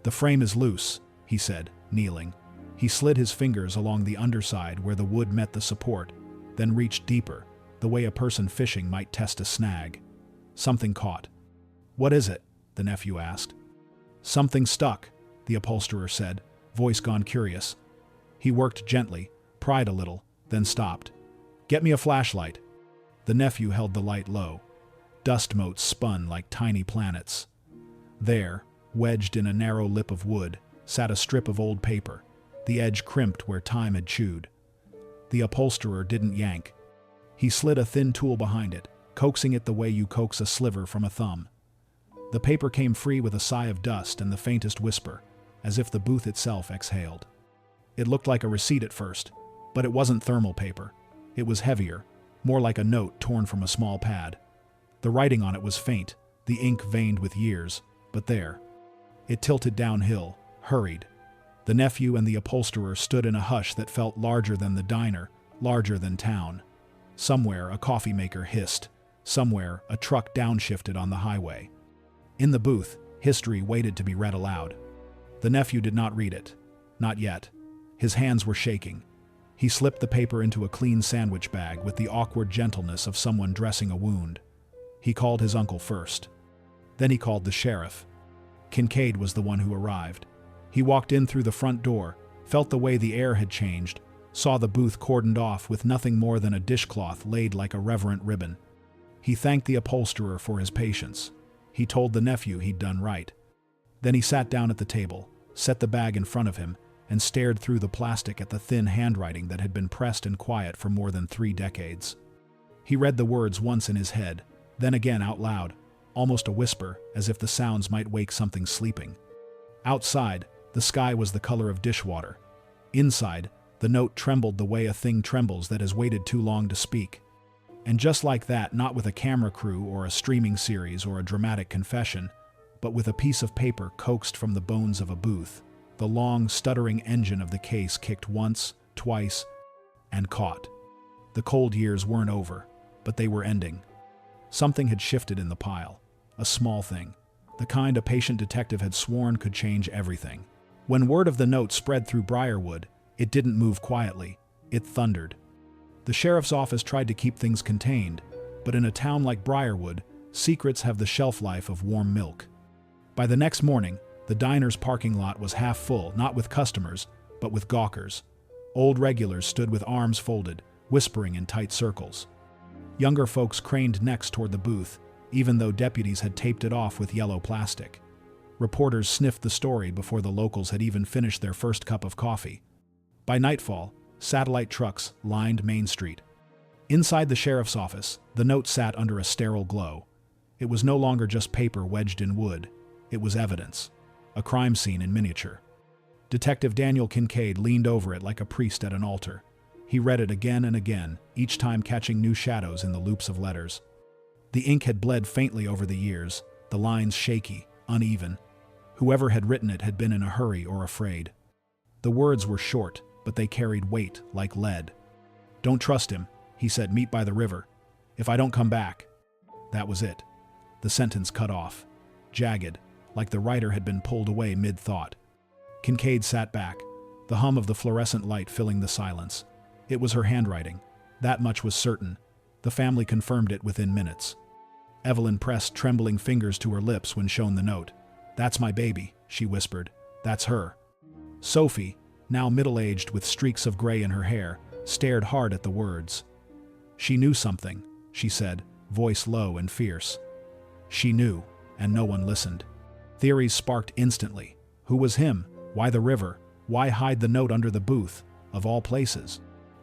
"The frame is loose," he said, kneeling. He slid his fingers along the underside where the wood met the support, then reached deeper, the way a person fishing might test a snag. Something caught. "What is it?" the nephew asked. "Something stuck," the upholsterer said, voice gone curious. He worked gently, pried a little, then stopped. "Get me a flashlight." The nephew held the light low. Dust motes spun like tiny planets. There, wedged in a narrow lip of wood, sat a strip of old paper, the edge crimped where time had chewed. The upholsterer didn't yank. He slid a thin tool behind it, coaxing it the way you coax a sliver from a thumb. The paper came free with a sigh of dust and the faintest whisper, as if the booth itself exhaled. It looked like a receipt at first, but it wasn't thermal paper. It was heavier, more like a note torn from a small pad. The writing on it was faint, the ink veined with years, but there. It tilted downhill, hurried. The nephew and the upholsterer stood in a hush that felt larger than the diner, larger than town. Somewhere a coffee maker hissed. Somewhere a truck downshifted on the highway. In the booth, history waited to be read aloud. The nephew did not read it. Not yet. His hands were shaking. He slipped the paper into a clean sandwich bag with the awkward gentleness of someone dressing a wound. He called his uncle first. Then he called the sheriff. Kincaid was the one who arrived. He walked in through the front door, felt the way the air had changed, saw the booth cordoned off with nothing more than a dishcloth laid like a reverent ribbon. He thanked the upholsterer for his patience. He told the nephew he'd done right. Then he sat down at the table, set the bag in front of him, and stared through the plastic at the thin handwriting that had been pressed in quiet for more than 3 decades. He read the words once in his head, then again out loud, almost a whisper, as if the sounds might wake something sleeping. Outside, the sky was the color of dishwater. Inside, the note trembled the way a thing trembles that has waited too long to speak. And just like that, not with a camera crew or a streaming series or a dramatic confession, but with a piece of paper coaxed from the bones of a booth, the long, stuttering engine of the case kicked once, twice, and caught. The cold years weren't over, but they were ending. Something had shifted in the pile. A small thing. The kind a patient detective had sworn could change everything. When word of the note spread through Briarwood, it didn't move quietly. It thundered. The sheriff's office tried to keep things contained, but in a town like Briarwood, secrets have the shelf life of warm milk. By the next morning, the diner's parking lot was half full, not with customers, but with gawkers. Old regulars stood with arms folded, whispering in tight circles. Younger folks craned necks toward the booth, even though deputies had taped it off with yellow plastic. Reporters sniffed the story before the locals had even finished their first cup of coffee. By nightfall, satellite trucks lined Main Street. Inside the sheriff's office, the note sat under a sterile glow. It was no longer just paper wedged in wood. It was evidence. A crime scene in miniature. Detective Daniel Kincaid leaned over it like a priest at an altar. He read it again and again, each time catching new shadows in the loops of letters. The ink had bled faintly over the years, the lines shaky, uneven. Whoever had written it had been in a hurry or afraid. The words were short, but they carried weight like lead. "Don't trust him," he said, "meet by the river. If I don't come back." That was it. The sentence cut off. Jagged, like the writer had been pulled away mid-thought. Kincaid sat back, the hum of the fluorescent light filling the silence. It was her handwriting. That much was certain. The family confirmed it within minutes. Evelyn pressed trembling fingers to her lips when shown the note. "That's my baby," she whispered. "That's her." Sophie, now middle-aged with streaks of gray in her hair, stared hard at the words. "She knew something," she said, voice low and fierce. She knew, and no one listened. Theories sparked instantly. Who was him? Why the river? Why hide the note under the booth, of all places?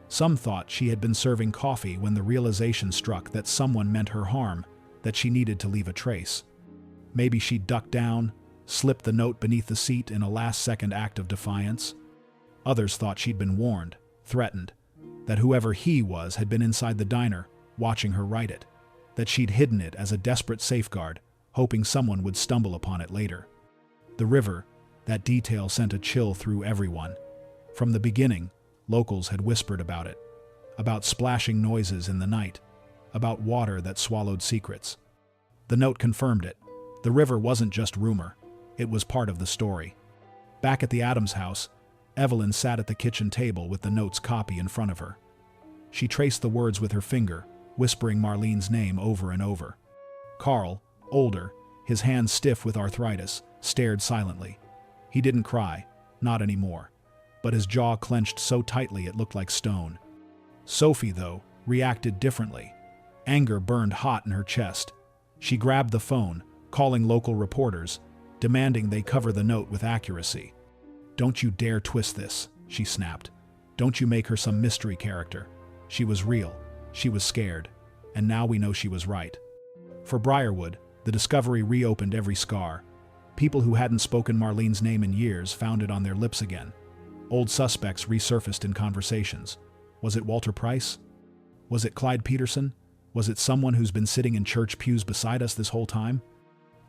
Some thought she had been serving coffee when the realization struck that someone meant her harm, that she needed to leave a trace. Maybe she'd ducked down, slipped the note beneath the seat in a last-second act of defiance. Others thought she'd been warned, threatened, that whoever he was had been inside the diner, watching her write it, that she'd hidden it as a desperate safeguard, hoping someone would stumble upon it later. The river, that detail sent a chill through everyone. From the beginning, locals had whispered about it, about splashing noises in the night, about water that swallowed secrets. The note confirmed it. The river wasn't just rumor, it was part of the story. Back at the Adams house, Evelyn sat at the kitchen table with the note's copy in front of her. She traced the words with her finger, whispering Marlene's name over and over. Carl, older, his hands stiff with arthritis, stared silently. He didn't cry, not anymore, but his jaw clenched so tightly it looked like stone. Sophie, though, reacted differently. Anger burned hot in her chest. She grabbed the phone, calling local reporters, demanding they cover the note with accuracy. "Don't you dare twist this," she snapped. "Don't you make her some mystery character. She was real. She was scared. And now we know she was right." For Briarwood, the discovery reopened every scar. People who hadn't spoken Marlene's name in years found it on their lips again. Old suspects resurfaced in conversations. Was it Walter Price? Was it Clyde Peterson? Was it someone who's been sitting in church pews beside us this whole time?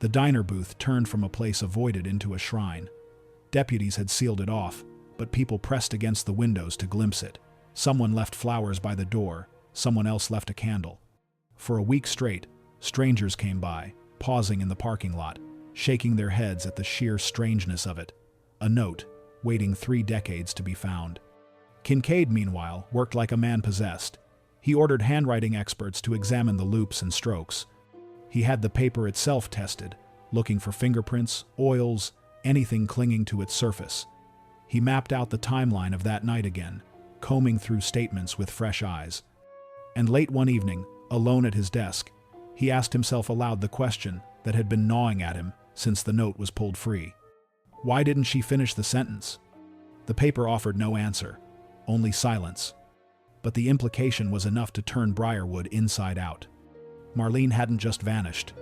The diner booth turned from a place avoided into a shrine. Deputies had sealed it off, but people pressed against the windows to glimpse it. Someone left flowers by the door, someone else left a candle. For a week straight, strangers came by, pausing in the parking lot, shaking their heads at the sheer strangeness of it. A note, waiting 3 decades to be found. Kincaid, meanwhile, worked like a man possessed. He ordered handwriting experts to examine the loops and strokes. He had the paper itself tested, looking for fingerprints, oils, anything clinging to its surface. He mapped out the timeline of that night again, combing through statements with fresh eyes. And late one evening, alone at his desk, he asked himself aloud the question that had been gnawing at him since the note was pulled free. Why didn't she finish the sentence? The paper offered no answer, only silence. But the implication was enough to turn Briarwood inside out. Marlene hadn't just vanished.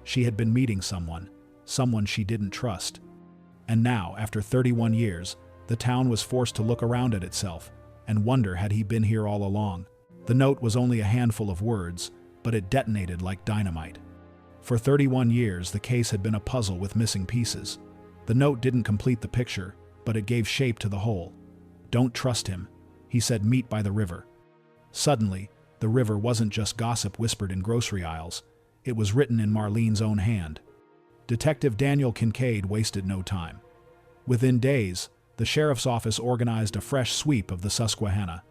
She had been meeting someone she didn't trust. And now, after 31 years, the town was forced to look around at itself and wonder had he been here all along. The note was only a handful of words, but it detonated like dynamite. For 31 years, the case had been a puzzle with missing pieces. The note didn't complete the picture, but it gave shape to the whole. "Don't trust him," he said. "Meet by the river." Suddenly, the river wasn't just gossip whispered in grocery aisles. It was written in Marlene's own hand. Detective Daniel Kincaid wasted no time. Within days, the sheriff's office organized a fresh sweep of the Susquehanna.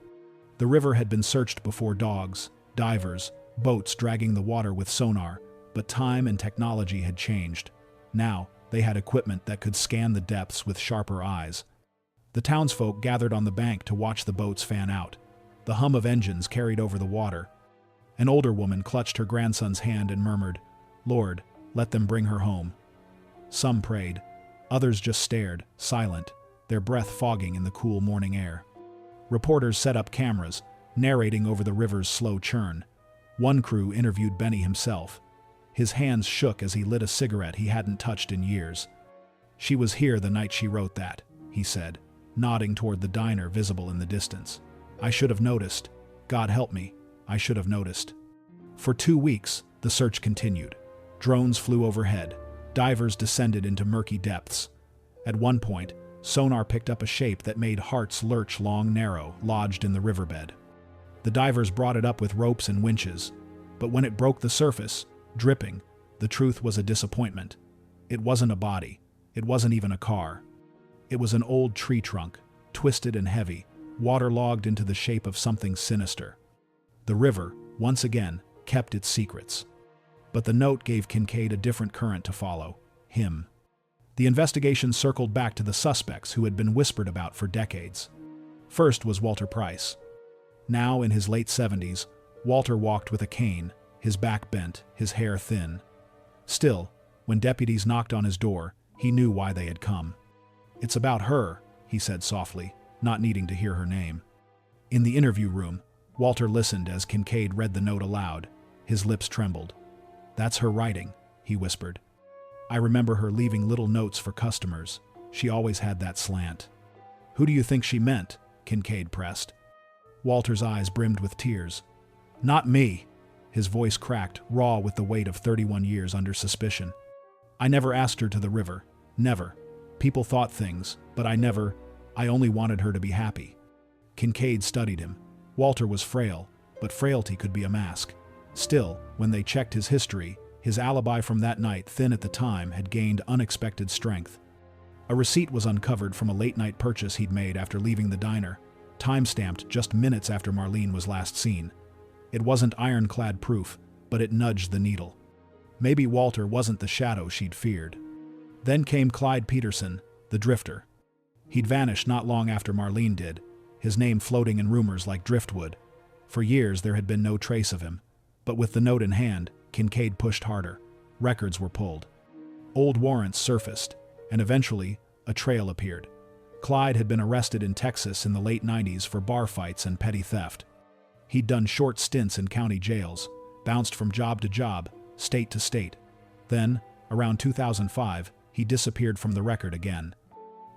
The river had been searched before: dogs, divers, boats dragging the water with sonar, but time and technology had changed. Now, they had equipment that could scan the depths with sharper eyes. The townsfolk gathered on the bank to watch the boats fan out. The hum of engines carried over the water. An older woman clutched her grandson's hand and murmured, "Lord, let them bring her home." Some prayed. Others just stared, silent, their breath fogging in the cool morning air. Reporters set up cameras, narrating over the river's slow churn. One crew interviewed Benny himself. His hands shook as he lit a cigarette he hadn't touched in years. "She was here the night she wrote that," he said, nodding toward the diner visible in the distance. "I should have noticed. God help me, I should have noticed." For 2 weeks, the search continued. Drones flew overhead. Divers descended into murky depths. At one point, sonar picked up a shape that made hearts lurch long, narrow, lodged in the riverbed. The divers brought it up with ropes and winches, but when it broke the surface, dripping, the truth was a disappointment. It wasn't a body. It wasn't even a car. It was an old tree trunk, twisted and heavy, waterlogged into the shape of something sinister. The river, once again, kept its secrets. But the note gave Kincaid a different current to follow: him. The investigation circled back to the suspects who had been whispered about for decades. First was Walter Price. Now in his late 70s, Walter walked with a cane, his back bent, his hair thin. Still, when deputies knocked on his door, he knew why they had come. "It's about her," he said softly, not needing to hear her name. In the interview room, Walter listened as Kincaid read the note aloud. His lips trembled. "That's her writing," he whispered. "I remember her leaving little notes for customers. She always had that slant." "Who do you think she meant?" Kincaid pressed. Walter's eyes brimmed with tears. "Not me." His voice cracked, raw with the weight of 31 years under suspicion. "I never asked her to the river. Never. People thought things, but I only wanted her to be happy." Kincaid studied him. Walter was frail, but frailty could be a mask. Still, when they checked his history, his alibi from that night, thin at the time, had gained unexpected strength. A receipt was uncovered from a late-night purchase he'd made after leaving the diner, time-stamped just minutes after Marlene was last seen. It wasn't ironclad proof, but it nudged the needle. Maybe Walter wasn't the shadow she'd feared. Then came Clyde Peterson, the drifter. He'd vanished not long after Marlene did, his name floating in rumors like driftwood. For years there had been no trace of him. But with the note in hand, Kincaid pushed harder. Records were pulled. Old warrants surfaced, and eventually, a trail appeared. Clyde had been arrested in Texas in the late 90s for bar fights and petty theft. He'd done short stints in county jails, bounced from job to job, state to state. Then, around 2005, he disappeared from the record again.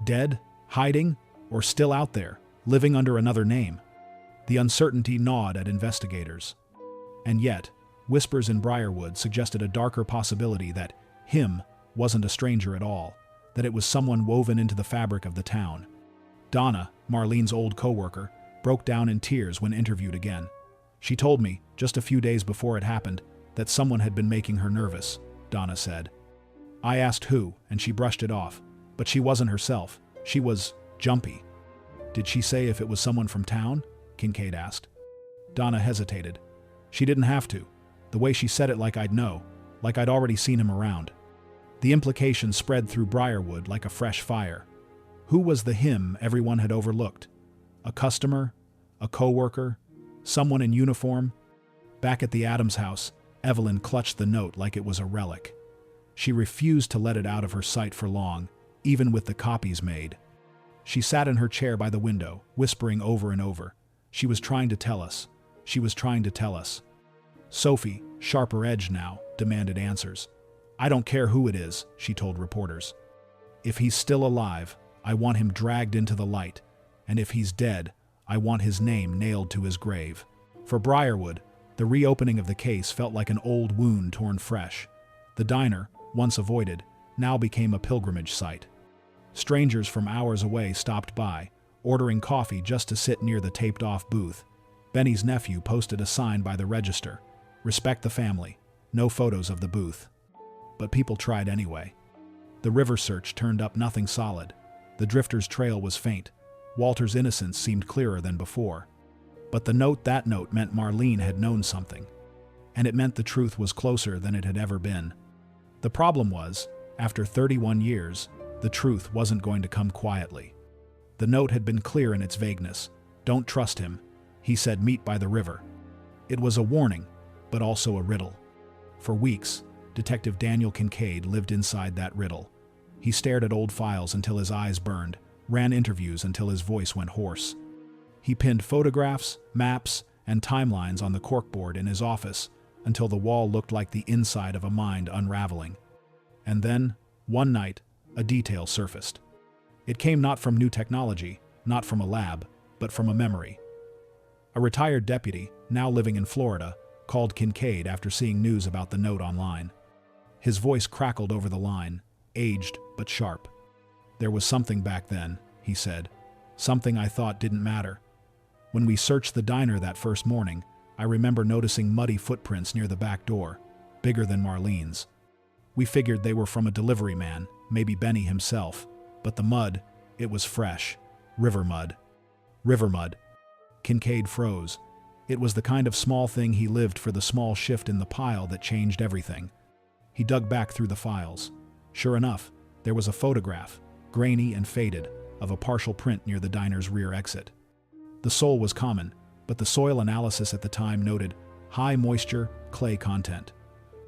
Dead, hiding, or still out there, living under another name? The uncertainty gnawed at investigators. And yet, whispers in Briarwood suggested a darker possibility that him wasn't a stranger at all, that it was someone woven into the fabric of the town. Donna, Marlene's old co-worker, broke down in tears when interviewed again. She told me, just a few days before it happened, that someone had been making her nervous, Donna said. I asked who, and she brushed it off, but she wasn't herself. She was jumpy. Did she say if it was someone from town? Kincaid asked. Donna hesitated. She didn't have to. The way she said it like I'd know, like I'd already seen him around. The implication spread through Briarwood like a fresh fire. Who was the him everyone had overlooked? A customer? A co-worker? Someone in uniform? Back at the Adams house, Evelyn clutched the note like it was a relic. She refused to let it out of her sight for long, even with the copies made. She sat in her chair by the window, whispering over and over. She was trying to tell us. She was trying to tell us. Sophie, sharper edged now, demanded answers. I don't care who it is, she told reporters. If he's still alive, I want him dragged into the light, and if he's dead, I want his name nailed to his grave. For Briarwood, the reopening of the case felt like an old wound torn fresh. The diner, once avoided, now became a pilgrimage site. Strangers from hours away stopped by, ordering coffee just to sit near the taped-off booth. Benny's nephew posted a sign by the register. Respect the family. No photos of the booth. But people tried anyway. The river search turned up nothing solid. The drifter's trail was faint. Walter's innocence seemed clearer than before. But that note meant Marlene had known something. And it meant the truth was closer than it had ever been. The problem was, after 31 years, the truth wasn't going to come quietly. The note had been clear in its vagueness. Don't trust him. He said meet by the river. It was a warning, but also a riddle. For weeks, Detective Daniel Kincaid lived inside that riddle. He stared at old files until his eyes burned, ran interviews until his voice went hoarse. He pinned photographs, maps, and timelines on the corkboard in his office until the wall looked like the inside of a mind unraveling. And then, one night, a detail surfaced. It came not from new technology, not from a lab, but from a memory. A retired deputy, now living in Florida, called Kincaid after seeing news about the note online. His voice crackled over the line, aged but sharp. There was something back then, he said. Something I thought didn't matter. When we searched the diner that first morning, I remember noticing muddy footprints near the back door, bigger than Marlene's. We figured they were from a delivery man, maybe Benny himself. But the mud, it was fresh. River mud. River mud. Kincaid froze. It was the kind of small thing he lived for, the small shift in the pile that changed everything. He dug back through the files. Sure enough, there was a photograph, grainy and faded, of a partial print near the diner's rear exit. The sole was common, but the soil analysis at the time noted high moisture, clay content.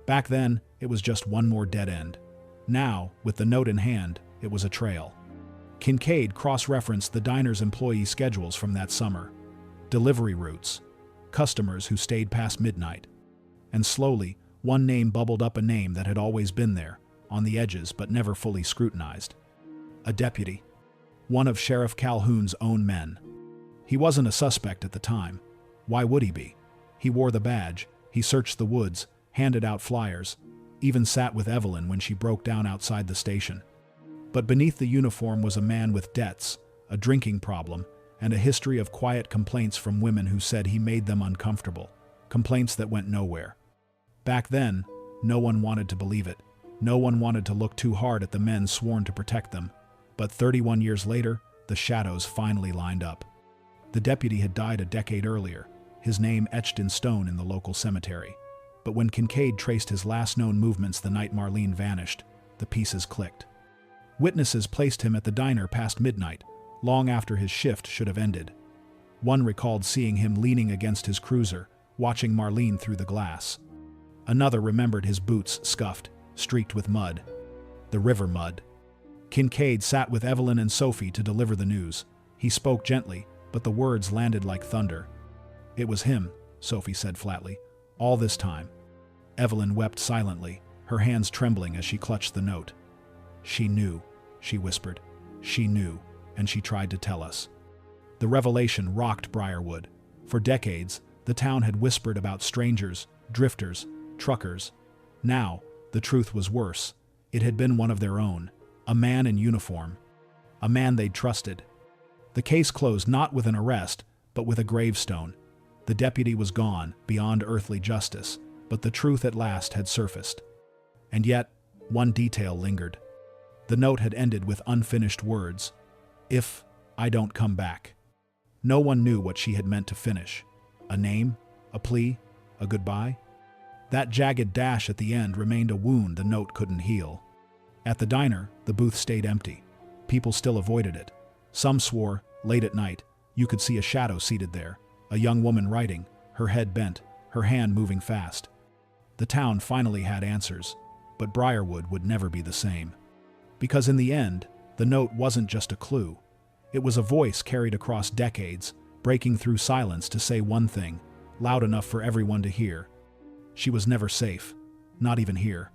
Back then, it was just one more dead end. Now, with the note in hand, it was a trail. Kincaid cross-referenced the diner's employee schedules from that summer. Delivery routes. Customers who stayed past midnight. And slowly, one name bubbled up, a name that had always been there, on the edges but never fully scrutinized. A deputy. One of Sheriff Calhoun's own men. He wasn't a suspect at the time. Why would he be? He wore the badge, he searched the woods, handed out flyers, even sat with Evelyn when she broke down outside the station. But beneath the uniform was a man with debts, a drinking problem, and a history of quiet complaints from women who said he made them uncomfortable, complaints that went nowhere. Back then, no one wanted to believe it. No one wanted to look too hard at the men sworn to protect them. But 31 years later, the shadows finally lined up. The deputy had died a decade earlier, his name etched in stone in the local cemetery. But when Kincaid traced his last known movements the night Marlene vanished, the pieces clicked. Witnesses placed him at the diner past midnight, long after his shift should have ended. One recalled seeing him leaning against his cruiser, watching Marlene through the glass. Another remembered his boots scuffed, streaked with mud. The river mud. Kincaid sat with Evelyn and Sophie to deliver the news. He spoke gently, but the words landed like thunder. "It was him," Sophie said flatly. "All this time." Evelyn wept silently, her hands trembling as she clutched the note. "She knew," she whispered. "She knew, and she tried to tell us." The revelation rocked Briarwood. For decades, the town had whispered about strangers, drifters, truckers. Now, the truth was worse. It had been one of their own, a man in uniform. A man they'd trusted. The case closed not with an arrest, but with a gravestone. The deputy was gone, beyond earthly justice, but the truth at last had surfaced. And yet, one detail lingered. The note had ended with unfinished words. "If I don't come back." No one knew what she had meant to finish. A name? A plea? A goodbye? That jagged dash at the end remained a wound the note couldn't heal. At the diner, the booth stayed empty. People still avoided it. Some swore, late at night, you could see a shadow seated there, a young woman writing, her head bent, her hand moving fast. The town finally had answers, but Briarwood would never be the same. Because in the end, the note wasn't just a clue. It was a voice carried across decades, breaking through silence to say one thing, loud enough for everyone to hear. She was never safe, not even here.